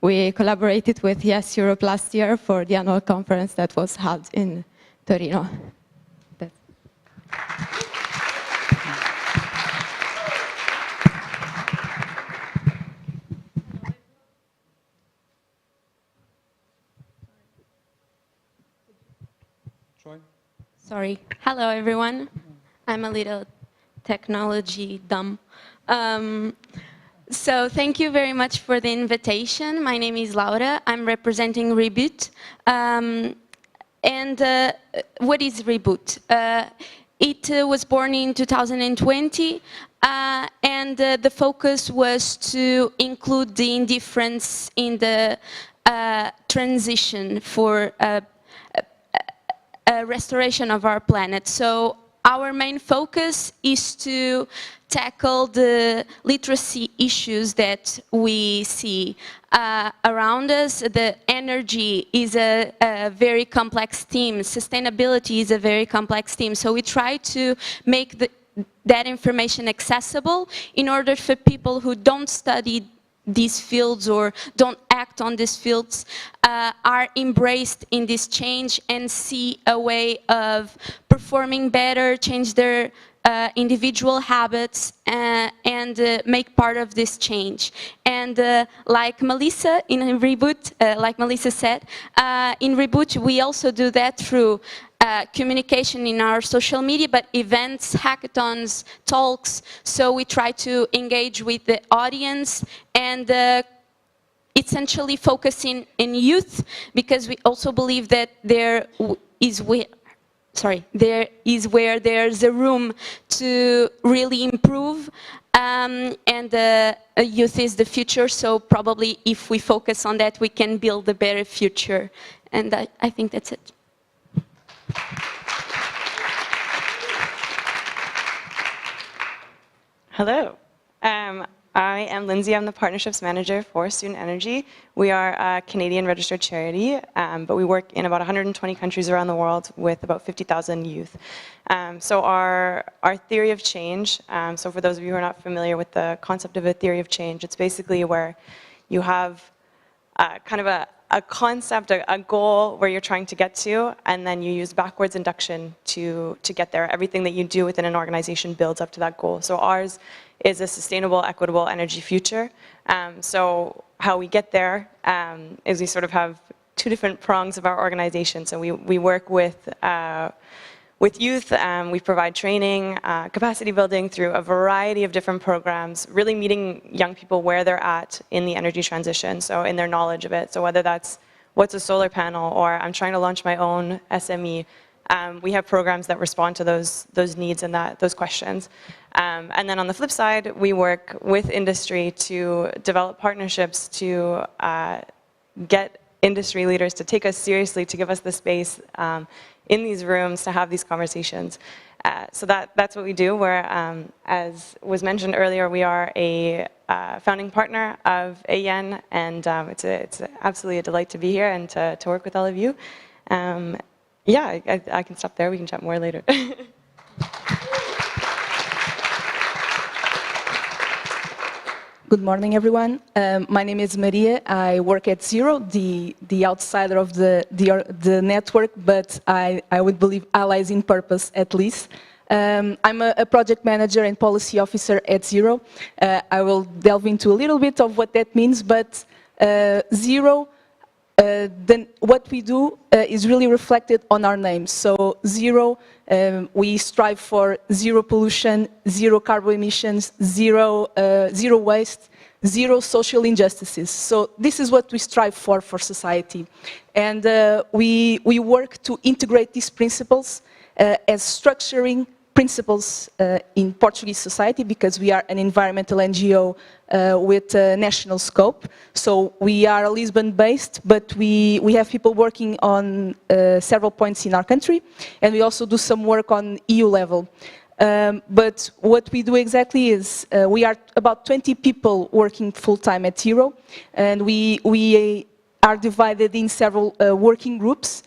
we collaborated with Yes Europe last year for the annual conference that was held in Torino. Sorry. Hello, everyone. I'm a little technology dumb. So thank you very much for the invitation. My name is Laura. I'm representing Reboot. What is Reboot? It was born in 2020, and the focus was to include the indifference in the transition for restoration of our planet. So our main focus is to tackle the literacy issues that we see around us. The energy is a very complex theme. Sustainability is a very complex theme. So we try to make that information accessible in order for people who don't study these fields or don't act on these fields are embraced in this change and see a way of performing better, change their individual habits and make part of this change. And like Melissa in Reboot, like Melissa said, in Reboot we also do that through communication in our social media, but events, hackathons, talks. So we try to engage with the audience and essentially focusing in youth, because we also believe that there is where there's a room to really improve, and youth is the future, so probably if we focus on that, we can build a better future. And I think that's it. Hello. I am Lindsay. I'm the Partnerships Manager for Student Energy. We are a Canadian registered charity, but we work in about 120 countries around the world with about 50,000 youth. So our theory of change, so for those of you who are not familiar with the concept of a theory of change, it's basically where you have kind of a concept, a goal where you're trying to get to, and then you use backwards induction to get there. Everything that you do within an organization builds up to that goal. So ours is a sustainable, equitable energy future. So how we get there is we sort of have two different prongs of our organization. So we work with youth, we provide training, capacity building through a variety of different programs, really meeting young people where they're at in the energy transition, so in their knowledge of it. So whether that's what's a solar panel or I'm trying to launch my own SME, we have programs that respond to those needs and those questions. And then on the flip side, we work with industry to develop partnerships to get industry leaders to take us seriously, to give us the space in these rooms to have these conversations. So that's what we do. We're, as was mentioned earlier, we are a founding partner of EYEN, and it's absolutely a delight to be here and to work with all of you. Yeah, I can stop there. We can chat more later. Good morning, everyone. My name is Maria. I work at Zero, the outsider of the network, but I would believe allies in purpose, at least. I'm a project manager and policy officer at Zero. I will delve into a little bit of what that means, but Zero, then what we do is really reflected on our name. So Zero, we strive for zero pollution, zero carbon emissions, zero waste, zero social injustices. So this is what we strive for society. And we work to integrate these principles as structuring principles in Portuguese society, because we are an environmental NGO with a national scope. So we are Lisbon-based, but we have people working on several points in our country, and we also do some work on EU level. But what we do exactly is we are about 20 people working full-time at Zero, and we are divided in several working groups.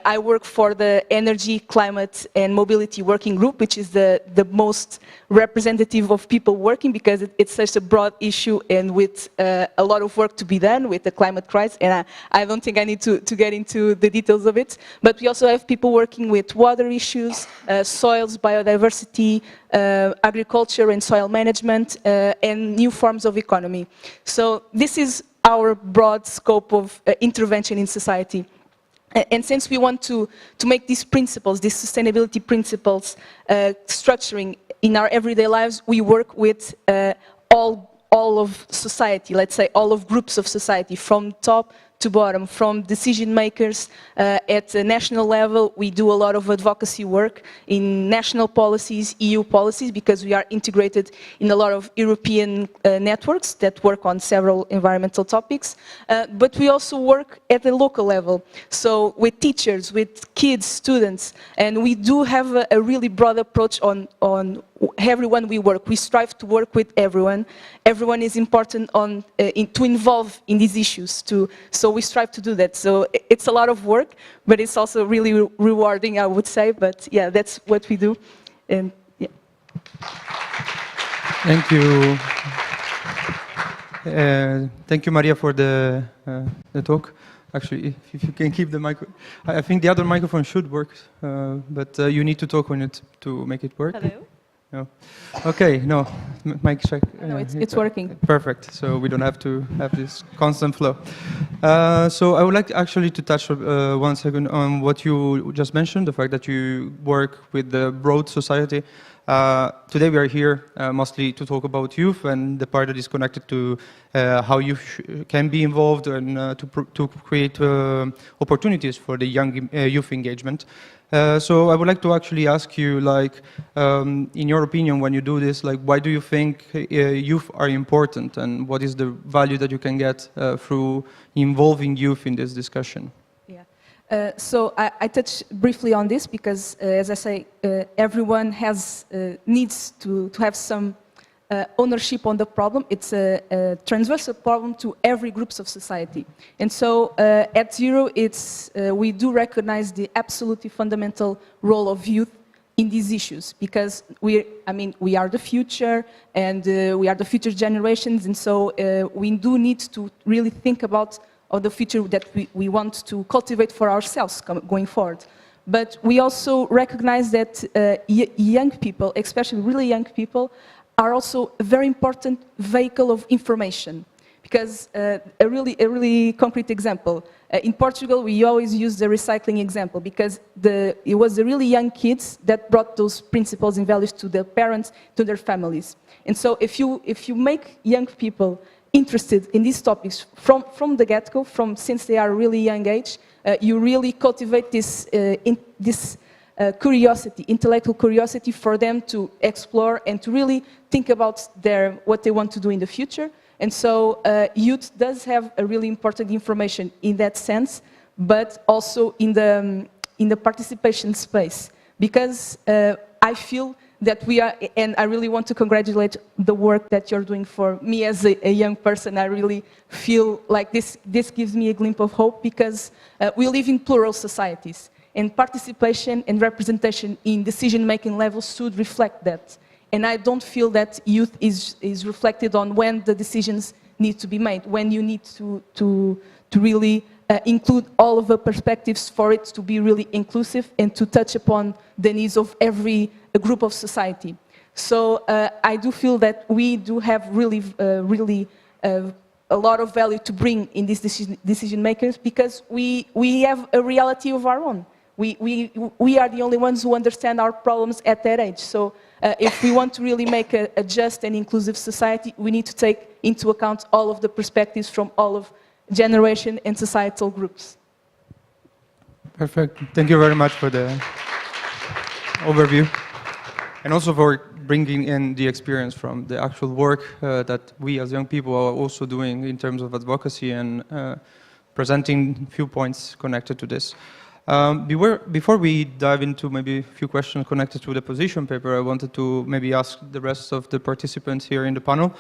I work for the Energy, Climate and Mobility Working Group, which is the most representative of people working, because it's such a broad issue and with a lot of work to be done with the climate crisis. And I don't think I need to get into the details of it. But we also have people working with water issues, soils, biodiversity, agriculture and soil management, and new forms of economy. So this is our broad scope of intervention in society. And since we want to make these principles, these sustainability principles, structuring in our everyday lives, we work with all of society, let's say all of groups of society, from top to bottom, from decision makers at the national level. We do a lot of advocacy work in national policies, EU policies, because we are integrated in a lot of European networks that work on several environmental topics. But we also work at the local level, so with teachers, with kids, students, and we do have a really broad approach on everyone we work. We strive to work with everyone. Everyone is important to involve in these issues too. So we strive to do that. So it's a lot of work, but it's also really rewarding, I would say. But yeah, that's what we do. And yeah. Thank you. Thank you, Maria, for the talk. Actually, if you can keep the mic, I think the other microphone should work, but you need to talk on it to make it work. Hello? No. Okay, no, mic check. No, it's working. Perfect, so we don't have to have this constant flow. So I would like actually to touch 1 second on what you just mentioned, the fact that you work with the broad society. Today we are here mostly to talk about youth and the part that is connected to how youth can be involved and to create opportunities for the young youth engagement. So I would like to actually ask you, like, in your opinion, when you do this, like, why do you think youth are important, and what is the value that you can get through involving youth in this discussion? Yeah. So I touch briefly on this because, as I say, everyone needs to have some ownership on the problem. It's a transversal problem to every groups of society. And so at Zero, we do recognize the absolutely fundamental role of youth in these issues, because we are the future, and we are the future generations, and so we do need to really think about the future that we want to cultivate for ourselves going forward. But we also recognize that young people, especially really young people, are also a very important vehicle of information. Because a really concrete example, in Portugal we always use the recycling example, because it was the really young kids that brought those principles and values to their parents, to their families. And so if you make young people interested in these topics from the get-go, since they are really young age, you really cultivate this curiosity, intellectual curiosity, for them to explore and to really think about what they want to do in the future. And so youth does have a really important information in that sense, but also in the participation space, because I feel that we are, and I really want to congratulate the work that you're doing. For me as a young person, I really feel like this gives me a glimpse of hope, because we live in plural societies, and participation and representation in decision-making levels should reflect that. And I don't feel that youth is reflected on when the decisions need to be made, when you need to really include all of the perspectives for it to be really inclusive and to touch upon the needs of every group of society. So I do feel that we do have really a lot of value to bring in these decision makers, because we have a reality of our own. We are the only ones who understand our problems at that age. So if we want to really make a just and inclusive society, we need to take into account all of the perspectives from all of generation and societal groups. Perfect. Thank you very much for the overview, and also for bringing in the experience from the actual work that we as young people are also doing in terms of advocacy, and presenting a few points connected to this. Before we dive into maybe a few questions connected to the position paper, I wanted to maybe ask the rest of the participants here in the panel,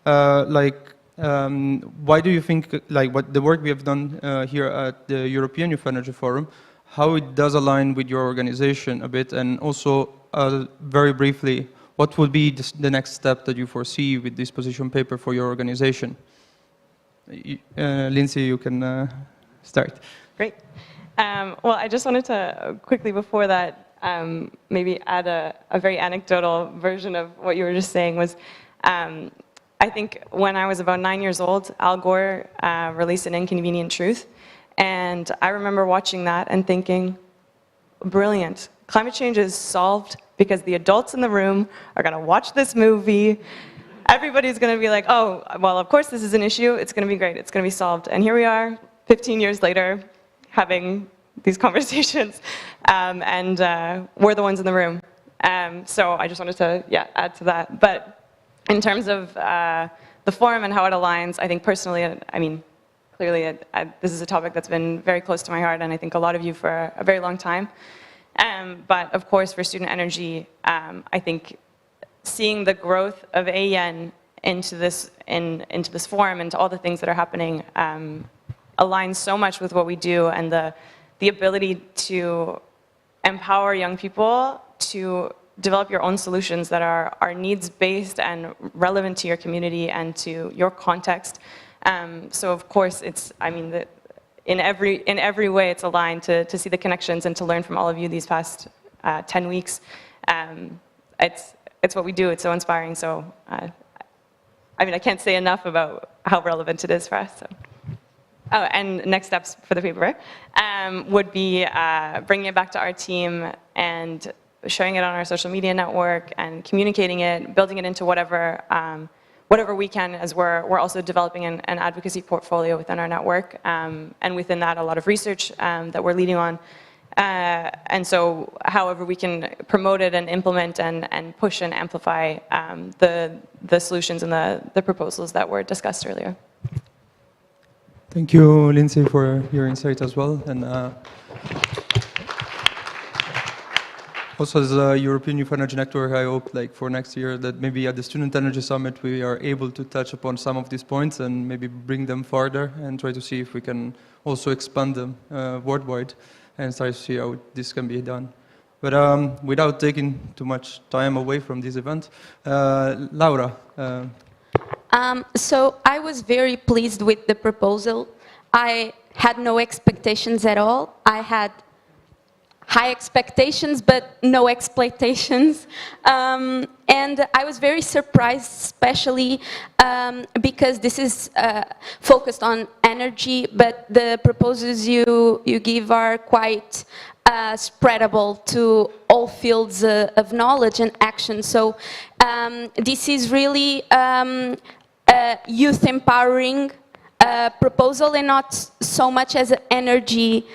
like, why do you think, like, what the work we have done here at the European Youth Energy Forum, how it does align with your organization a bit, and also very briefly, what would be the next step that you foresee with this position paper for your organization? Lindsay, you can start. Great. Well, I just wanted to quickly, before that, maybe add a very anecdotal version of what you were just saying was, I think when I was about 9 years old, Al Gore released An Inconvenient Truth. And I remember watching that and thinking, brilliant. Climate change is solved because the adults in the room are going to watch this movie. Everybody's going to be like, oh, well, of course this is an issue. It's going to be great. It's going to be solved. And here we are, 15 years later, having these conversations. And we're the ones in the room. So I just wanted to, add to that. But in terms of the forum and how it aligns, I think personally, I mean, clearly this is a topic that's been very close to my heart, and I think a lot of you for a very long time. But of course, for student energy, I think seeing the growth of EYEN into this forum and to all the things that are happening aligns so much with what we do, and the ability to empower young people to develop your own solutions that are needs-based and relevant to your community and to your context. So of course, I mean, in every way, it's aligned to see the connections and to learn from all of you these past 10 weeks. It's what we do. It's so inspiring. So, I mean, I can't say enough about how relevant it is for us. So. Oh, and next steps for the paper would be bringing it back to our team and sharing it on our social media network and communicating it, building it into whatever we can, as we're also developing an advocacy portfolio within our network, and within that a lot of research that we're leading on. And so however we can promote it and implement and push and amplify the solutions and the proposals that were discussed earlier. Thank you, Lindsay, for your insight as well. And also, as a European Youth Energy Network, I hope, like, for next year that maybe at the Student Energy Summit we are able to touch upon some of these points and maybe bring them further and try to see if we can also expand them worldwide and try to see how this can be done. But without taking too much time away from this event, Laura. So I was very pleased with the proposal. I had no expectations at all. I had high expectations, but no expectations. And I was very surprised, especially because this is focused on energy, but the proposals you give are quite spreadable to all fields of knowledge and action. So this is really youth empowering proposal and not so much as an energy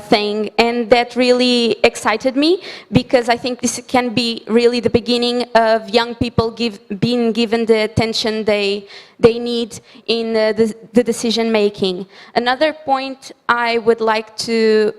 thing, and that really excited me because I think this can be really the beginning of young people being given the attention they need in the decision making. Another point I would like to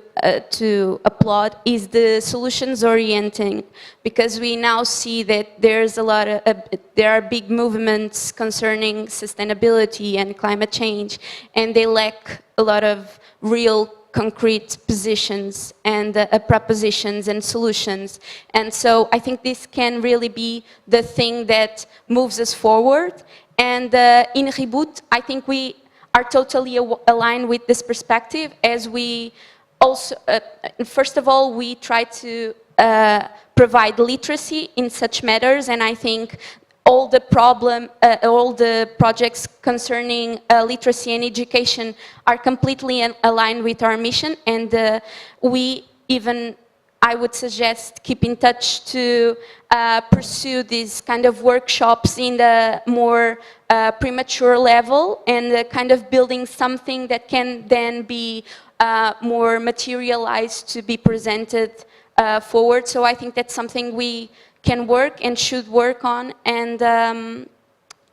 applaud is the solutions orienting, because we now see that there's there are big movements concerning sustainability and climate change, and they lack a lot of real concrete positions and propositions and solutions. And so I think this can really be the thing that moves us forward. And in Reboot, I think we are totally aligned with this perspective, as we also, first of all, we try to provide literacy in such matters, and I think all the projects concerning literacy and education are completely aligned with our mission, and we even, I would suggest, keep in touch to pursue these kind of workshops in the more premature level, and kind of building something that can then be more materialized to be presented forward. So I think that's something we can work and should work on, and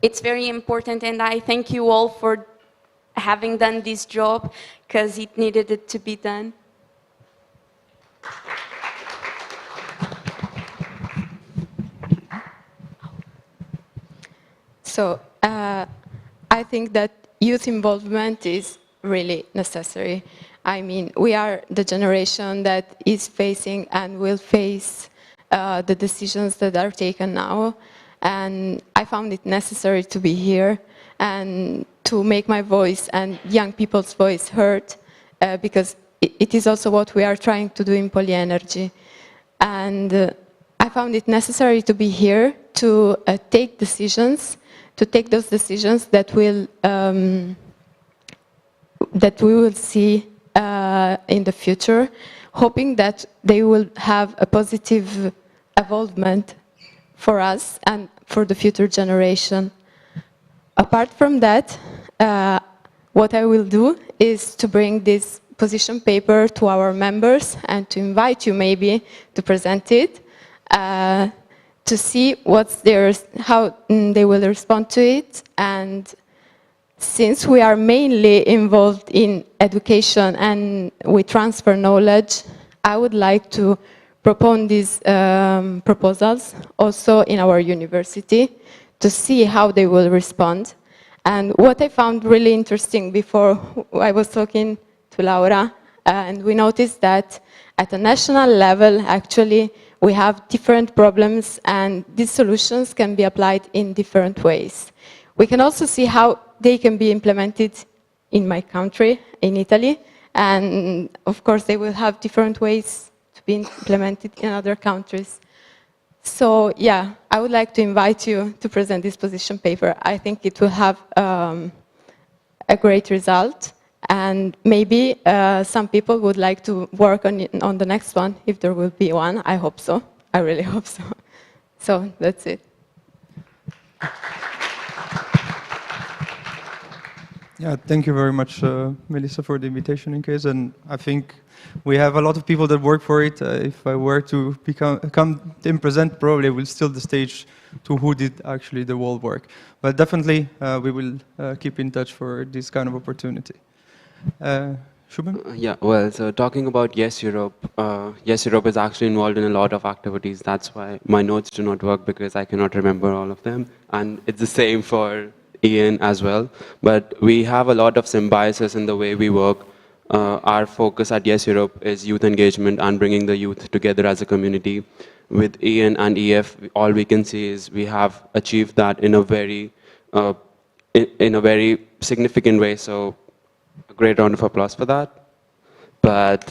it's very important, and I thank you all for having done this job, because it needed it to be done. So I I think that youth involvement is really necessary. I mean, we are the generation that is facing and will face the decisions that are taken now. And I found it necessary to be here and to make my voice and young people's voice heard, because it is also what we are trying to do in Polyenergy. And I found it necessary to be here to take decisions, to take those decisions that will that we will see in the future, hoping that they will have a positive involvement for us and for the future generation. Apart from that, what I will do is to bring this position paper to our members and to invite you maybe to present it, to see how they will respond to it. And since we are mainly involved in education and we transfer knowledge, I would like to propose these proposals also in our university to see how they will respond. And what I found really interesting before I was talking to Laura, and we noticed that at a national level, actually, we have different problems and these solutions can be applied in different ways. We can also see how they can be implemented in my country, in Italy, and of course they will have different ways to be implemented in other countries. So yeah, I would like to invite you to present this position paper. I think it will have a great result, and maybe some people would like to work on the next one, if there will be one. I hope so. I really hope so. So that's it. Yeah, thank you very much, Melissa, for the invitation in case. And I think we have a lot of people that work for it. If I were to come and present, probably we'll steal the stage to who did actually the whole work. But definitely, we will keep in touch for this kind of opportunity. Shubham? Yeah, well, so talking about Yes Europe, Yes Europe is actually involved in a lot of activities. That's why my notes do not work, because I cannot remember all of them. And it's the same for EYEN as well. But we have a lot of symbiosis in the way we work. Our focus at Yes Europe is youth engagement and bringing the youth together as a community. With EYEN and EF, all we can see is we have achieved that in a very significant way. So a great round of applause for that. But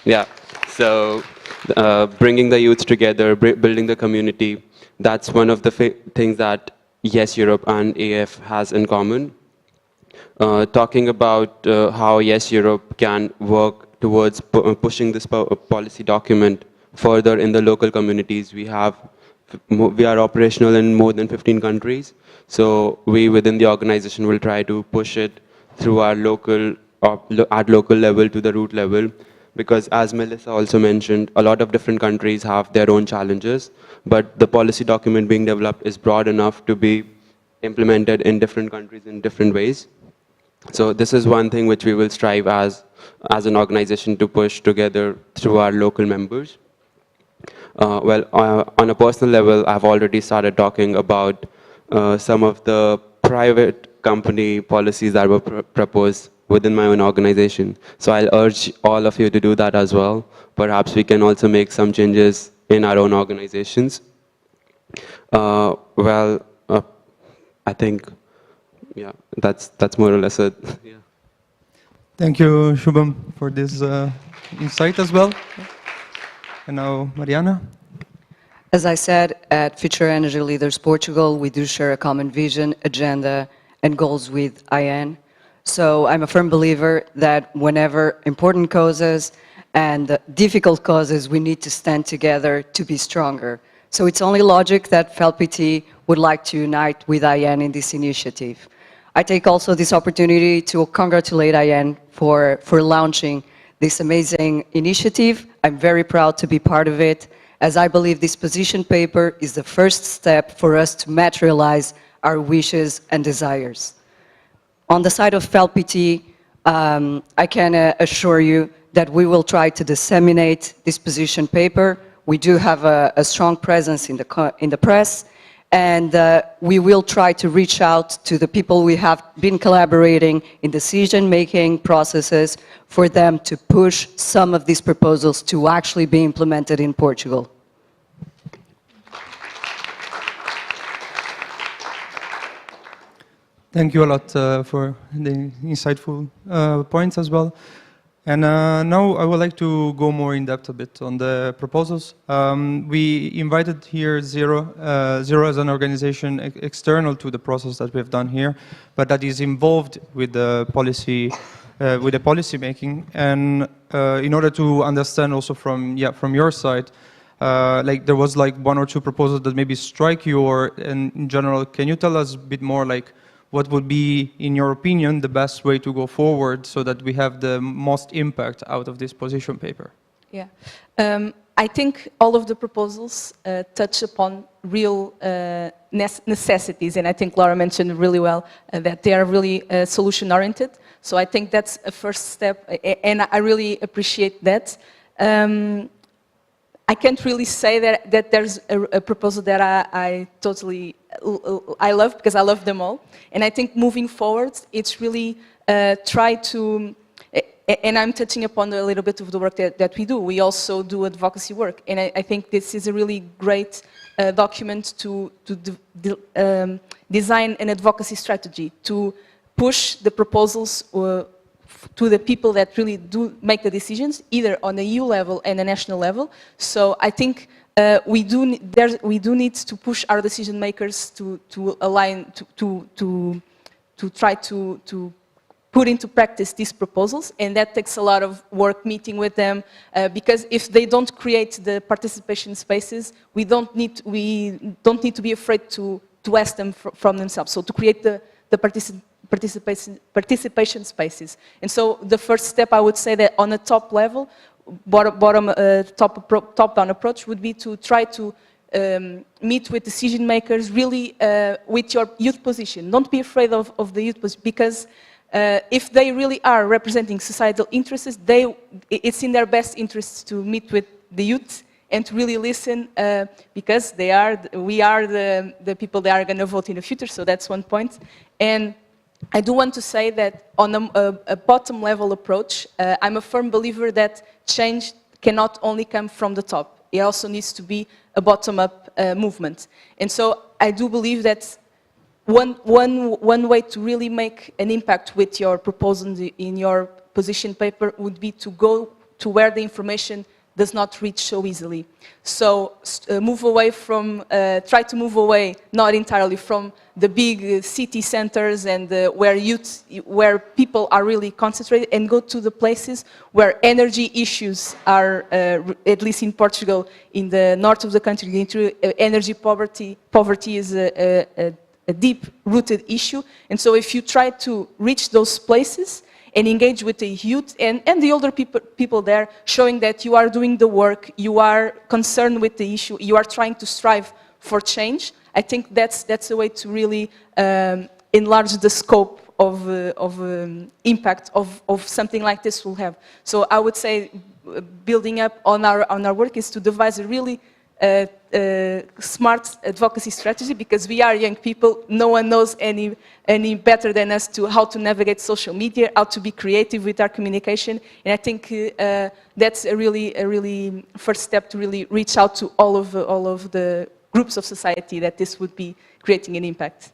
yeah, so bringing the youth together, building the community, that's one of the things that Yes Europe and EF has in common. Talking about how Yes Europe can work towards pushing this policy document further in the local communities. We are operational in more than 15 countries. So we within the organization will try to push it through our local, at local level to the root level. Because as Melissa also mentioned, a lot of different countries have their own challenges, but the policy document being developed is broad enough to be implemented in different countries in different ways. So this is one thing which we will strive as an organization to push together through our local members. Well, on a personal level, I've already started talking about some of the private company policies that were proposed within my own organization. So I'll urge all of you to do that as well. Perhaps we can also make some changes in our own organizations. Well, I think, yeah, that's more or less it. Yeah. Thank you, Shubham, for this insight as well. And now, Mariana. As I said, at Future Energy Leaders Portugal, we do share a common vision, agenda, and goals with EYEN. So I'm a firm believer that whenever important causes and difficult causes, we need to stand together to be stronger. So it's only logic that FELPT would like to unite with EYEN in this initiative. I take also this opportunity to congratulate EYEN for launching this amazing initiative. I'm very proud to be part of it, as I believe this position paper is the first step for us to materialize our wishes and desires. On the side of FELPT, I can assure you that we will try to disseminate this position paper. We do have a strong presence in the press, and we will try to reach out to the people we have been collaborating in decision-making processes for them to push some of these proposals to actually be implemented in Portugal. Thank you a lot for the insightful points as well. And now I would like to go more in depth a bit on the proposals. We invited here Zero as an organization external to the process that we've done here, but that is involved with the policy making. And in order to understand also from your side, like there was like one or two proposals that maybe strike you, or in general, can you tell us a bit more like what would be, in your opinion, the best way to go forward so that we have the most impact out of this position paper? Yeah, I think all of the proposals touch upon real necessities, and I think Laura mentioned really well that they are really solution-oriented. So I think that's a first step, and I really appreciate that. I can't really say that there's a proposal that I totally love, because I love them all. And I think moving forward, it's really try to, and I'm touching upon a little bit of the work that we do. We also do advocacy work. And I think this is a really great document to design an advocacy strategy, to push the proposals to the people that really do make the decisions, either on the EU level and the national level. So I think we do need to push our decision makers to align, to try to put into practice these proposals, and that takes a lot of work meeting with them, because if they don't create the participation spaces, we don't need to be afraid to ask them from themselves. So to create the participation spaces. And so the first step, I would say that on a top level, top-down approach would be to try to meet with decision makers really with your youth position. Don't be afraid of the youth position, because if they really are representing societal interests, it's in their best interests to meet with the youth and to really listen, because we are the people that are going to vote in the future. So that's one point. And I do want to say that on a bottom-level approach, I'm a firm believer that change cannot only come from the top. It also needs to be a bottom-up movement. And so I do believe that one way to really make an impact with your proposals in your position paper would be to go to where the information does not reach so easily. So try to move away, not entirely from the big city centers and where people are really concentrated, and go to the places where energy issues are, at least in Portugal, in the north of the country, energy poverty is a deep-rooted issue. And so if you try to reach those places and engage with the youth and the older people there, showing that you are doing the work, you are concerned with the issue, you are trying to strive for change, I think that's a way to really enlarge the scope of impact of something like this will have. So I would say building up on our work is to devise a really smart advocacy strategy, because we are young people. No one knows any better than us how to navigate social media, how to be creative with our communication. And I think that's a really first step to really reach out to all of the groups of society that this would be creating an impact.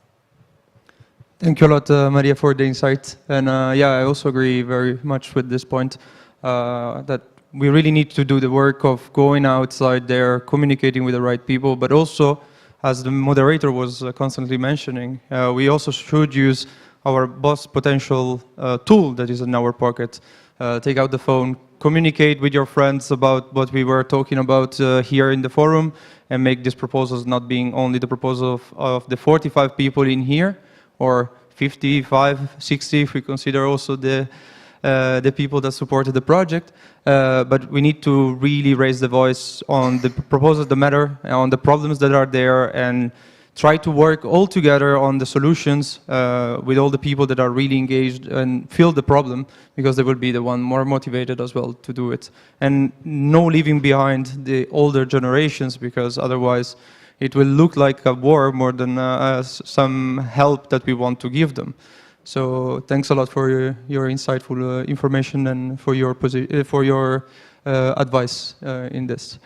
Thank you a lot, Maria, for the insight. And yeah, I also agree very much with this point, that we really need to do the work of going outside there, communicating with the right people, but also, as the moderator was constantly mentioning, we also should use our best potential tool that is in our pocket. Take out the phone, communicate with your friends about what we were talking about here in the forum, and make these proposals not being only the proposal of the 45 people in here, or 55, 60, if we consider also the people that supported the project, but we need to really raise the voice on the proposals that matter, on the problems that are there, and try to work all together on the solutions with all the people that are really engaged and feel the problem, because they will be the one more motivated as well to do it. And no leaving behind the older generations, because otherwise it will look like a war more than some help that we want to give them. So thanks a lot for your insightful information and for your advice in this.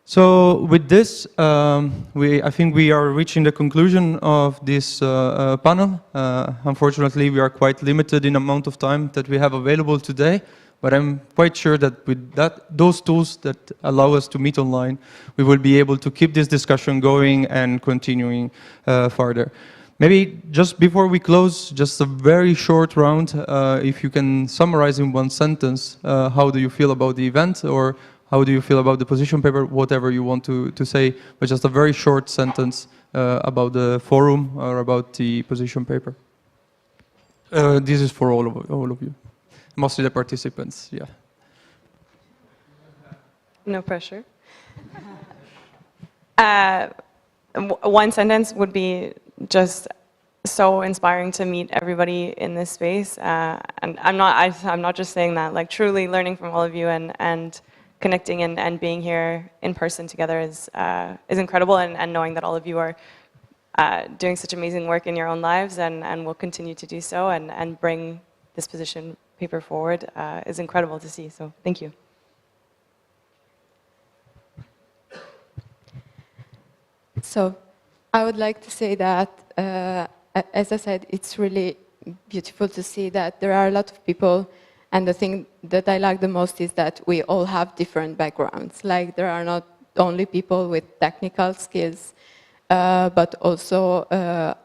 So with this, I think we are reaching the conclusion of this panel. Unfortunately, we are quite limited in amount of time that we have available today, but I'm quite sure that with those tools that allow us to meet online, we will be able to keep this discussion going and continuing further. Maybe just before we close, just a very short round, if you can summarize in one sentence, how do you feel about the event, or how do you feel about the position paper, whatever you want to say, but just a very short sentence about the forum or about the position paper. This is for all of you, mostly the participants, yeah. No pressure. One sentence would be just so inspiring to meet everybody in this space. And I'm not just saying that, like truly learning from all of you and connecting and being here in person together is incredible, and knowing that all of you are doing such amazing work in your own lives and will continue to do so and bring this position paper forward is incredible to see. So thank you. So I would like to say that, as I said, it's really beautiful to see that there are a lot of people. And the thing that I like the most is that we all have different backgrounds. Like, there are not only people with technical skills, but also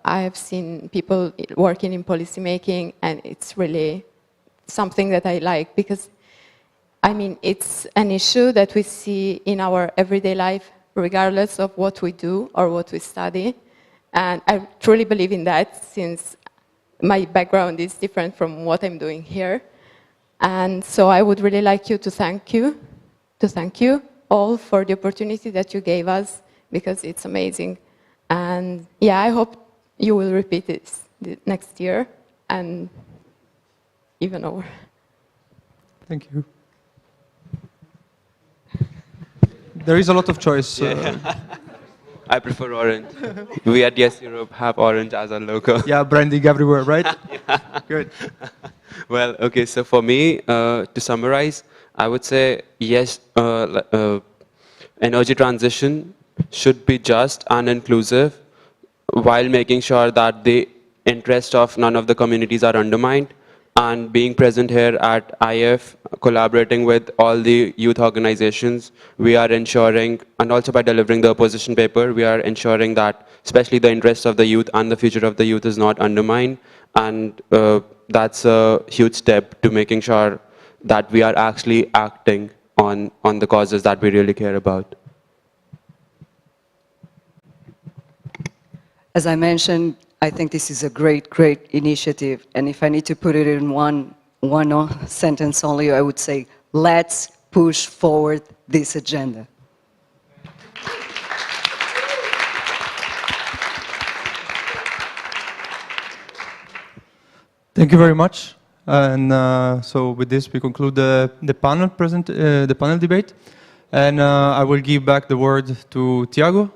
I have seen people working in policymaking, and it's really something that I like, because, I mean, it's an issue that we see in our everyday life, regardless of what we do or what we study. And I truly believe in that, since my background is different from what I'm doing here. And so I would really like to thank you all for the opportunity that you gave us, because it's amazing. And yeah, I hope you will repeat it next year and even over. Thank you. There is a lot of choice. I prefer orange. We at Yes Europe have orange as our logo. Yeah, branding everywhere, right? Yeah. Good. Well, okay, so for me, to summarize, I would say yes, energy transition should be just and inclusive, while making sure that the interest of none of the communities are undermined. And being present here at IF, collaborating with all the youth organizations, we are ensuring, and also by delivering the opposition paper, we are ensuring that especially the interests of the youth and the future of the youth is not undermined. And that's a huge step to making sure that we are actually acting on the causes that we really care about. As I mentioned, I think this is a great initiative. And if I need to put it in one sentence only, I would say, let's push forward this agenda. Thank you very much. And so with this, we conclude the panel debate. And I will give back the word to Tiago,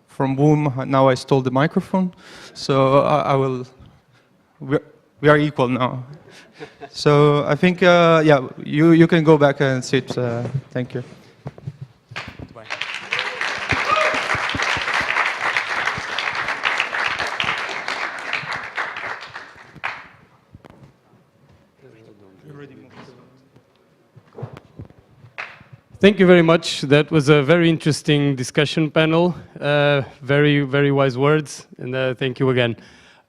from whom now I stole the microphone. So I will, we are equal now. So I think, yeah, you can go back and sit. Thank you. Bye. Thank you very much. That was a very interesting discussion panel. Very wise words, and thank you again.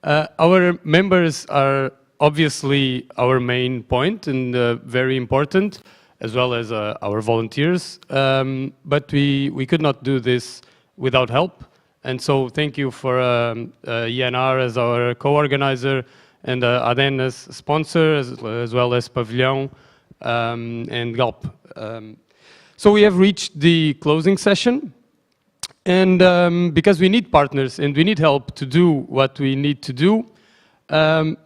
Our members are obviously our main point and very important, as well as our volunteers. But we could not do this without help. And so thank you for ENR as our co-organizer, and EYEN as sponsor, as well as Pavilion and GALP. So we have reached the closing session, and because we need partners and we need help to do what we need to do,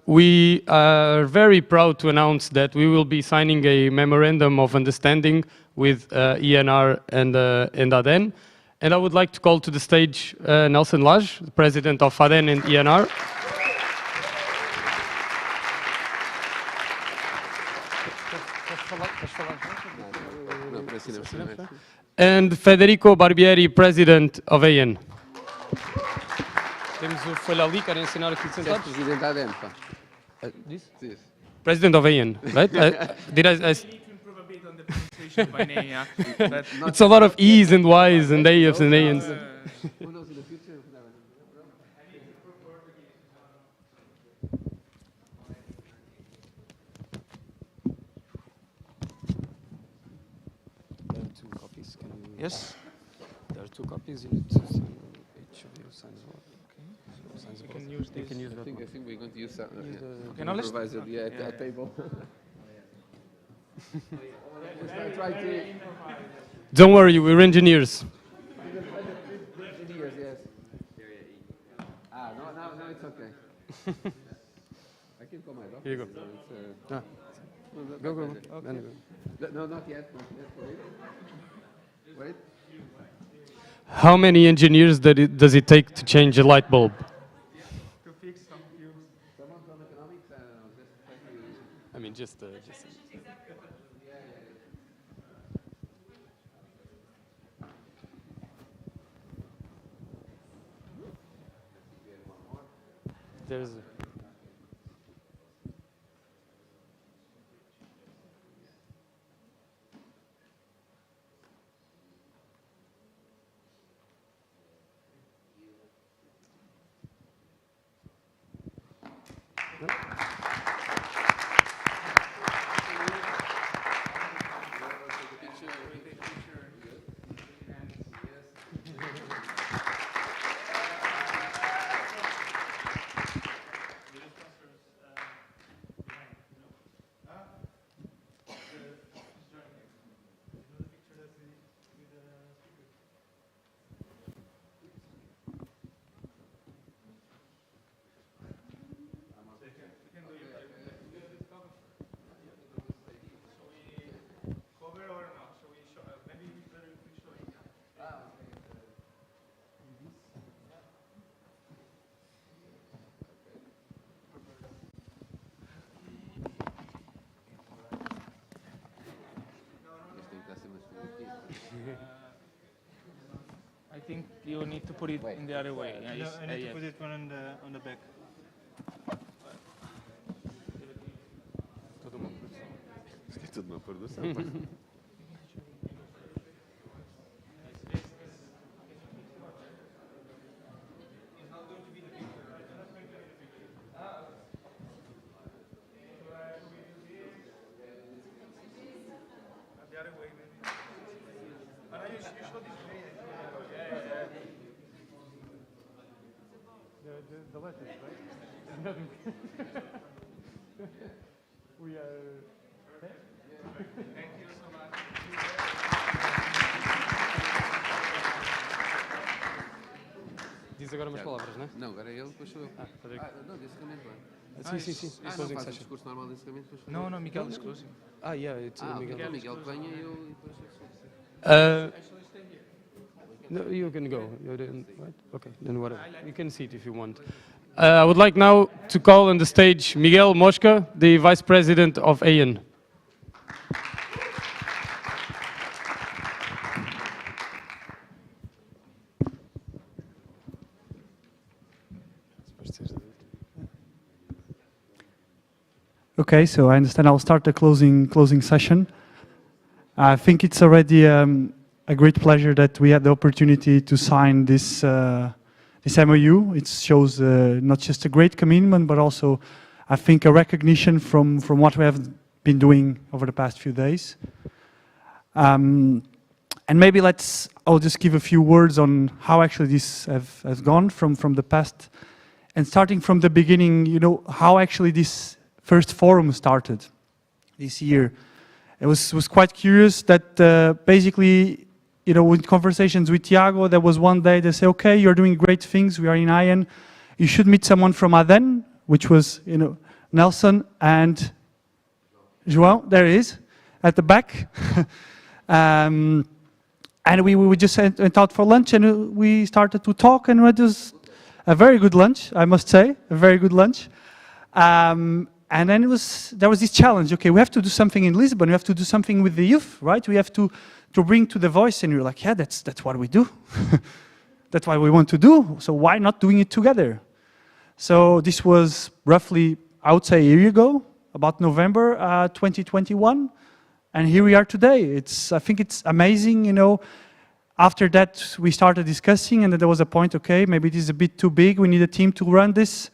we are very proud to announce that we will be signing a memorandum of understanding with ENR and EYEN. And I would like to call to the stage Nelson Lage, the president of EYEN and EnR. And Federico Barbieri, president of EYEN. Temos o folha ali, querem assinar aqui sentados? Presidente da ADEMPA. President of EYEN, right? Did I by name, yeah. But it's a lot of E's and Y's and A's and A's. Yes? There are 2 copies. You need to sign each of you signs one. Okay. you can use You this. can use I that think one. we're going to use Okay, now let's- supervisor at that table. Try to. Don't worry, we're engineers. Engineers, yes. No, it's okay. I can call my doctor. Here you go. So Ah. Go, go, go. Then go. No, not yet. Wait. How many engineers does it take to change a light bulb? To fix some fuse. Someone from economics? I mean, just. There's. I think you need to put it in the other way. Yeah, No, I need to put it one on the back. Isto é tudo uma produção. The letters, right? We are. Thank you so much. Diz agora umas palavras, não é? Não, agora é ele, depois sou eu. Frederico. Não, de encerramento, não Sim, é? sim, sim. Não, Closing faz o session. discurso normal de encerramento, depois sou eu. No, no, Miguel exclusive. Yeah, it's Miguel. Miguel. Miguel venha e eu e depois No, you can go. You're in, right? Okay, then whatever. You can sit if you want. I would like now to call on the stage Miguel Mosca, the Vice President of EYEN. Okay, so I understand I'll start the closing session. I think it's already a great pleasure that we had the opportunity to sign this this MOU. It shows not just a great commitment, but also, I think, a recognition from what we have been doing over the past few days. And maybe I'll just give a few words on how actually this has gone from the past. And starting from the beginning, you know, how actually this first forum started this year. It was quite curious that basically, you know, in conversations with Tiago, there was one day they say, okay, you're doing great things, we are in EYEN, you should meet someone from EYEN, which was, you know, Nelson and João, there he is, at the back. And And we just went out for lunch, and we started to talk, and it was a very good lunch, I must say, a very good lunch. And then there was this challenge. Okay, we have to do something in Lisbon. We have to do something with the youth, right? We have to bring to the voice. And we were like, yeah, that's what we do. That's what we want to do. So why not doing it together? So this was roughly, I would say, a year ago, about November 2021. And here we are today. I think it's amazing, you know. After that, we started discussing, and then there was a point, okay, maybe this is a bit too big. We need a team to run this.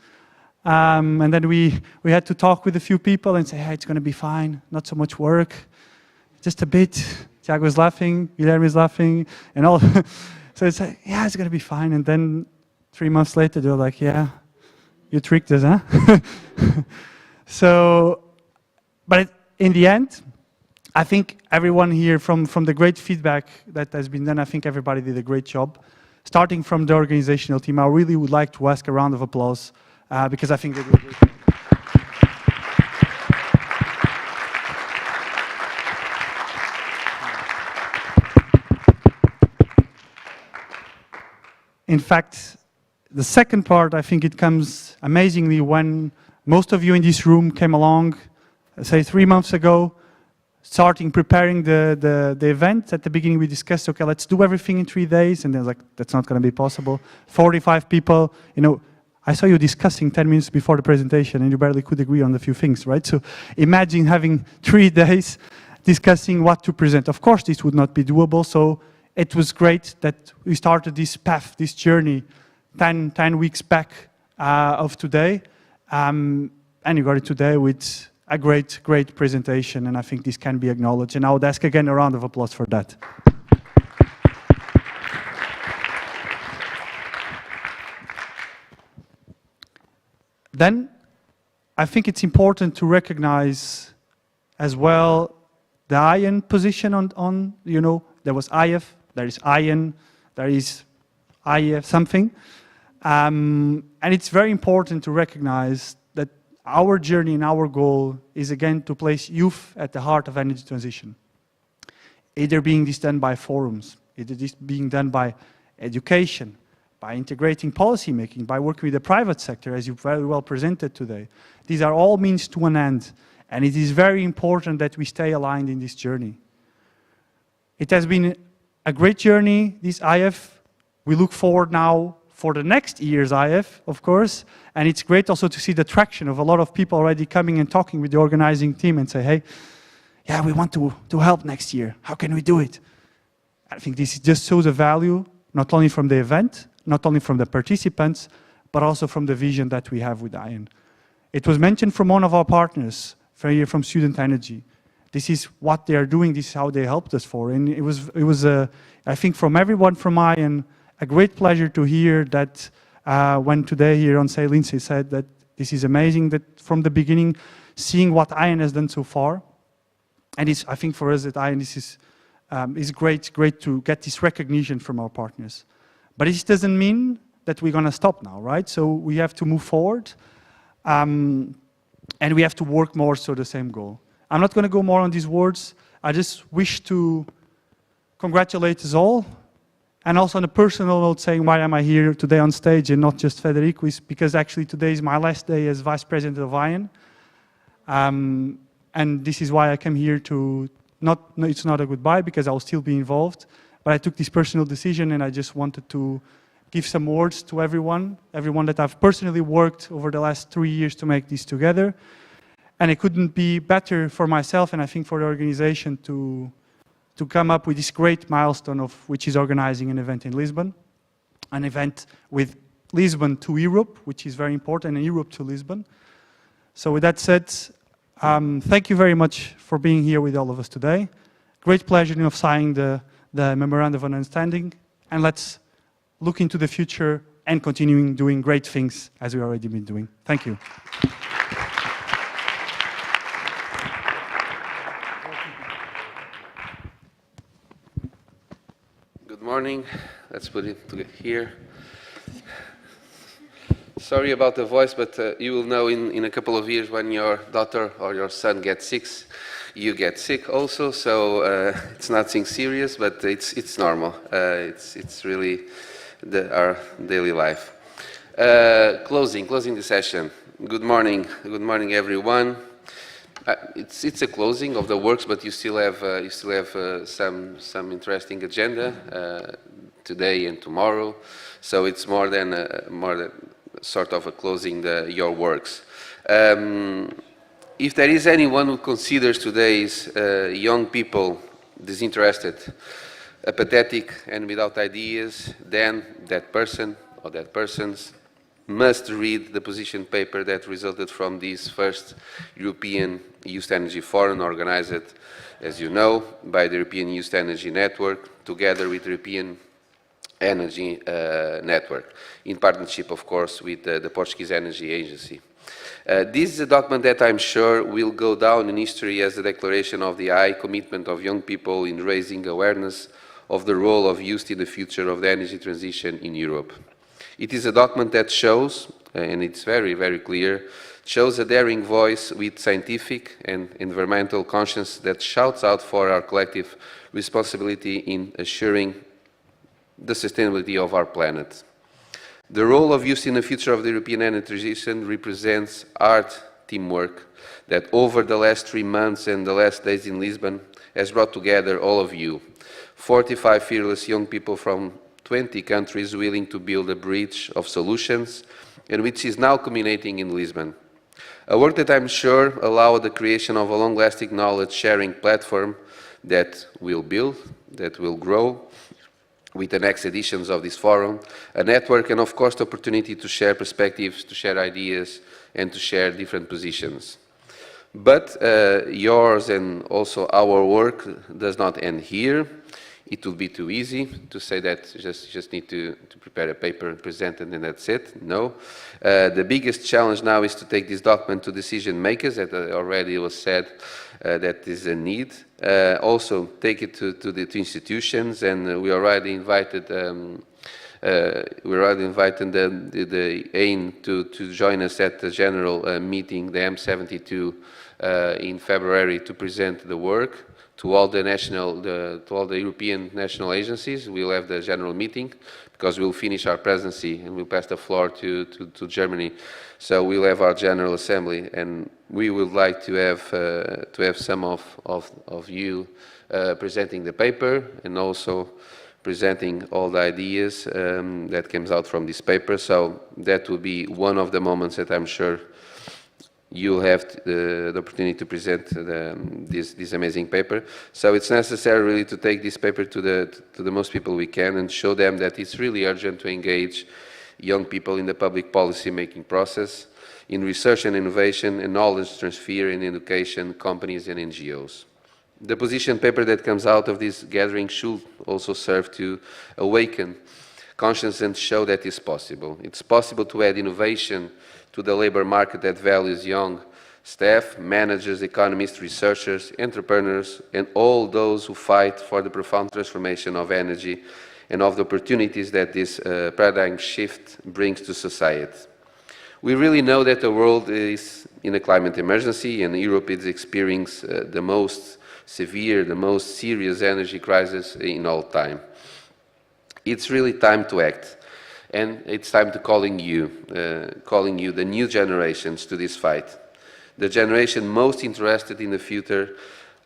And then we had to talk with a few people and say, hey, it's going to be fine. Not so much work, just a bit. Thiago is laughing, Guilherme is laughing, and all. So it's like, yeah, it's going to be fine. And then 3 months later, they're like, yeah, you tricked us, huh? So, but in the end, I think everyone here, from the great feedback that has been done, I think everybody did a great job. Starting from the organizational team, I really would like to ask a round of applause because I think they did a great job. In fact, the second part, I think it comes amazingly when most of you in this room came along, say 3 months ago, starting preparing the event. At the beginning we discussed, okay, let's do everything in 3 days, and then like, that's not going to be possible. 45 people, you know, I saw you discussing 10 minutes before the presentation and you barely could agree on a few things, right? So imagine having 3 days discussing what to present. Of course this would not be doable, so it was great that we started this path, this journey 10 weeks back of today, and you got it today with a great presentation, and I think this can be acknowledged. And I would ask again a round of applause for that. Then, I think it's important to recognize as well the EYEN position on you know, there was IF, there is EYEN, there is IF something. And it's very important to recognize that our journey and our goal is again to place youth at the heart of energy transition. Either being this done by forums, either this being done by education, by integrating policy making, by working with the private sector, as you very well presented today. These are all means to an end, and it is very important that we stay aligned in this journey. It has been a great journey, this IF. We look forward now for the next year's IF, of course, and it's great also to see the traction of a lot of people already coming and talking with the organizing team and say, hey, yeah, we want to help next year. How can we do it? I think this just shows the value, not only from the event, not only from the participants, but also from the vision that we have with EYEN. It was mentioned from one of our partners, from Student Energy. This is what they are doing, this is how they helped us for. And it was I think from everyone from EYEN, a great pleasure to hear that when today here on Say Lindsay said that this is amazing, that from the beginning, seeing what EYEN has done so far, and it's, I think for us at EYEN, this is great to get this recognition from our partners. But this doesn't mean that we're going to stop now, right? So we have to move forward, and we have to work more to the same goal. I'm not going to go more on these words. I just wish to congratulate us all. And also on a personal note, saying why am I here today on stage and not just Federico, is because actually today is my last day as Vice President of EYEN. And this is why I came here to, it's not a goodbye because I'll still be involved, but I took this personal decision and I just wanted to give some words to everyone that I've personally worked over the last 3 years to make this together. And it couldn't be better for myself and I think for the organization to come up with this great milestone of which is organizing an event in Lisbon, an event with Lisbon to Europe, which is very important, and Europe to Lisbon. So with that said, thank you very much for being here with all of us today. Great pleasure of signing the memorandum of understanding, and let's look into the future and continuing doing great things as we've already been doing. Thank you. Good morning. Let's put it here. Sorry about the voice, but you will know in a couple of years when your daughter or your son gets sick, you get sick also. So it's nothing serious, but it's normal. It's really our daily life. Closing the session. Good morning, everyone. It's a closing of the works, but you still have some interesting agenda today and tomorrow. So it's more than sort of a closing your works. If there is anyone who considers today's young people disinterested, apathetic, and without ideas, then that person or that persons must read the position paper that resulted from this first European Youth Energy Forum, organized, as you know, by the European Youth Energy Network, together with the European Energy Network, in partnership, of course, with the Portuguese Energy Agency. This is a document that I'm sure will go down in history as a declaration of the high commitment of young people in raising awareness of the role of youth in the future of the energy transition in Europe. It is a document that shows, and it's very, very clear, shows a daring voice with scientific and environmental conscience that shouts out for our collective responsibility in assuring the sustainability of our planet. The role of youth in the future of the European energy transition represents hard teamwork that over the last 3 months and the last days in Lisbon has brought together all of you, 45 fearless young people from 20 countries willing to build a bridge of solutions, and which is now culminating in Lisbon. A work that I'm sure allowed the creation of a long-lasting knowledge-sharing platform that will build, that will grow, with the next editions of this forum, a network, and of course the opportunity to share perspectives, to share ideas, and to share different positions. But yours and also our work does not end here. It would be too easy to say that you just need to prepare a paper and present it and that's it. No. The biggest challenge now is to take this document to decision makers, that already was said that is a need. Also take it to institutions, and we already invited the EYEN to join us at the general meeting, the M72, in February, to present the work to all the European national agencies. We'll have the general meeting because we'll finish our presidency and we'll pass the floor to Germany. So we'll have our General Assembly, and we would like to have some of you presenting the paper and also presenting all the ideas that comes out from this paper. So that will be one of the moments that I'm sure you'll have the opportunity to present this amazing paper. So it's necessary really to take this paper to the most people we can and show them that it's really urgent to engage young people in the public policy making process, in research and innovation, and knowledge transfer in education, companies and NGOs. The position paper that comes out of this gathering should also serve to awaken conscience and show that it's possible. It's possible to add innovation to the labor market that values young staff, managers, economists, researchers, entrepreneurs, and all those who fight for the profound transformation of energy and of the opportunities that this paradigm shift brings to society. We really know that the world is in a climate emergency, and Europe is experiencing the most severe, the most serious energy crisis in all time. It's really time to act. And it's time to calling you, the new generations, to this fight. The generation most interested in the future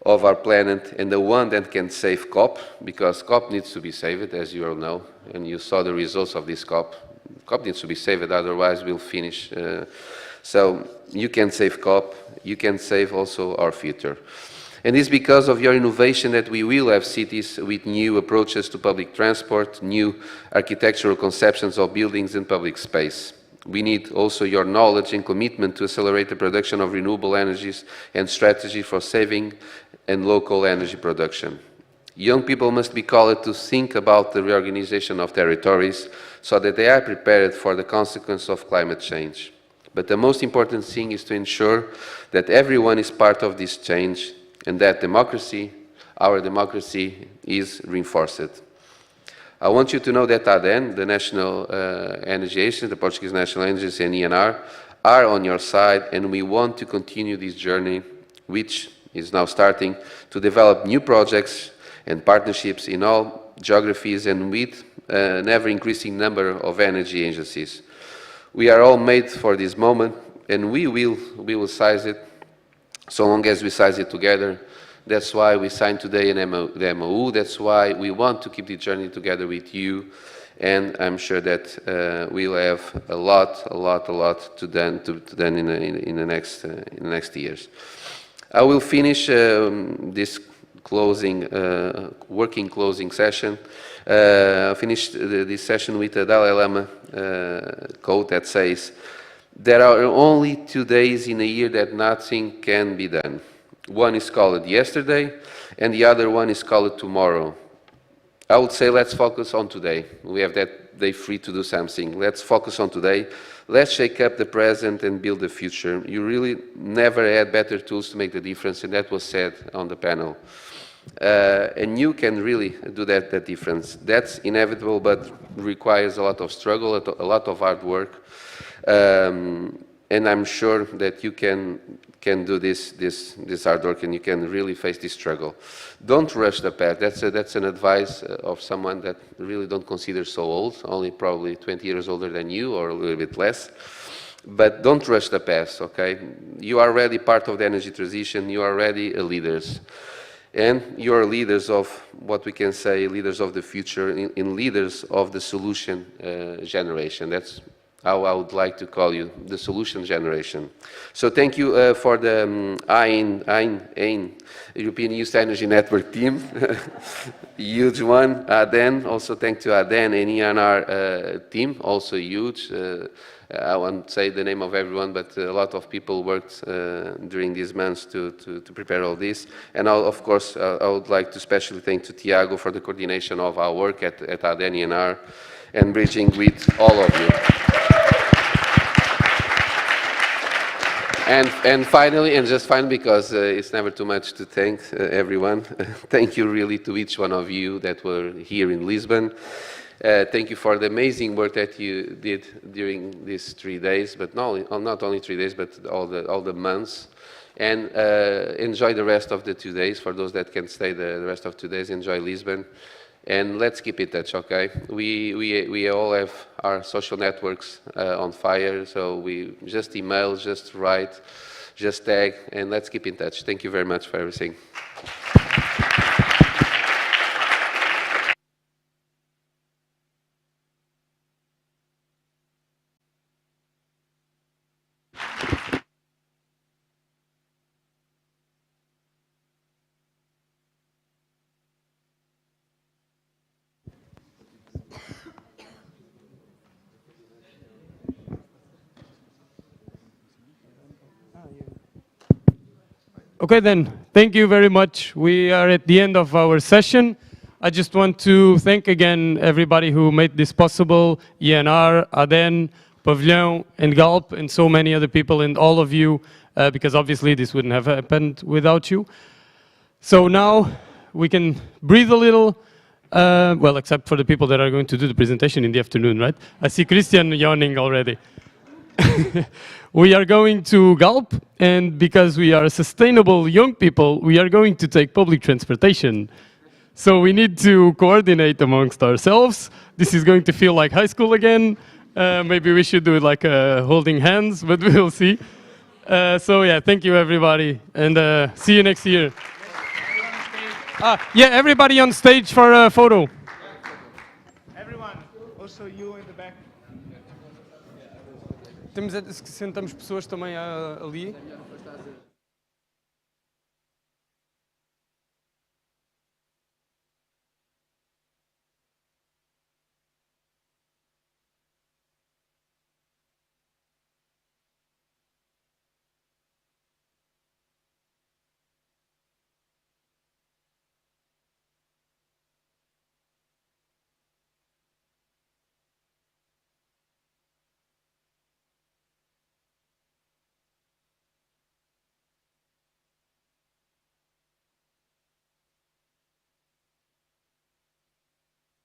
of our planet, and the one that can save COP, because COP needs to be saved, as you all know, and you saw the results of this COP. COP needs to be saved, otherwise we'll finish. So you can save COP, you can save also our future. And it's because of your innovation that we will have cities with new approaches to public transport, new architectural conceptions of buildings and public space. We need also your knowledge and commitment to accelerate the production of renewable energies and strategy for saving and local energy production. Young people must be called to think about the reorganization of territories so that they are prepared for the consequence of climate change. But the most important thing is to ensure that everyone is part of this change, and that democracy, our democracy, is reinforced. I want you to know that ADEN, the National Energy Agency, the Portuguese National Energy Agency, and ENR are on your side, and we want to continue this journey, which is now starting, to develop new projects and partnerships in all geographies and with an ever-increasing number of energy agencies. We are all made for this moment, and we will seize it so long as we seize it together. That's why we signed today the MOU. That's why we want to keep the journey together with you. And I'm sure that we'll have a lot to done in the next years. I will finish this working closing session. I'll finish this session with a Dalai Lama quote that says, "There are only 2 days in a year that nothing can be done. One is called yesterday, and the other one is called tomorrow." I would say let's focus on today. We have that day free to do something. Let's focus on today. Let's shake up the present and build the future. You really never had better tools to make the difference, and that was said on the panel. And you can really do that difference. That's inevitable, but requires a lot of struggle, a lot of hard work. And I'm sure that you can do this hard work, and you can really face this struggle. Don't rush the path. That's an advice of someone that really don't consider so old, only probably 20 years older than you or a little bit less. But don't rush the path, okay? You are already part of the energy transition. You are already leaders. And you are leaders of what we can say, leaders of the future, in leaders of the solution generation. That's how I would like to call you, the solution generation. So thank you for the EYEN, European Youth Energy Network team, huge one. ADEN, also thank to ADEN and ENR team, also huge. I won't say the name of everyone, but a lot of people worked during these months to prepare all this. And of course, I would like to especially thank to Tiago for the coordination of our work at ADEN ENR and bridging with all of you. And finally, and just finally, because it's never too much to thank everyone, thank you really to each one of you that were here in Lisbon. Thank you for the amazing work that you did during these 3 days, but not only 3 days, but all the months. And enjoy the rest of the 2 days. For those that can stay the rest of 2 days, enjoy Lisbon. And let's keep in touch, okay? We all have our social networks on fire, so we just email, just write, just tag, and let's keep in touch. Thank you very much for everything. Okay then, thank you very much. We are at the end of our session. I just want to thank again everybody who made this possible, ENR, ADEN, Pavilion, and GALP, and so many other people, and all of you, because obviously this wouldn't have happened without you. So now we can breathe a little, well, except for the people that are going to do the presentation in the afternoon, right? I see Christian yawning already. We are going to GALP, and because we are sustainable young people, we are going to take public transportation. So we need to coordinate amongst ourselves. This is going to feel like high school again. Maybe we should do it like holding hands, but we'll see. So yeah, thank you everybody, and see you next year. Yeah, everybody on stage for a photo. Everyone, also you in the back. Sentamos pessoas também ali.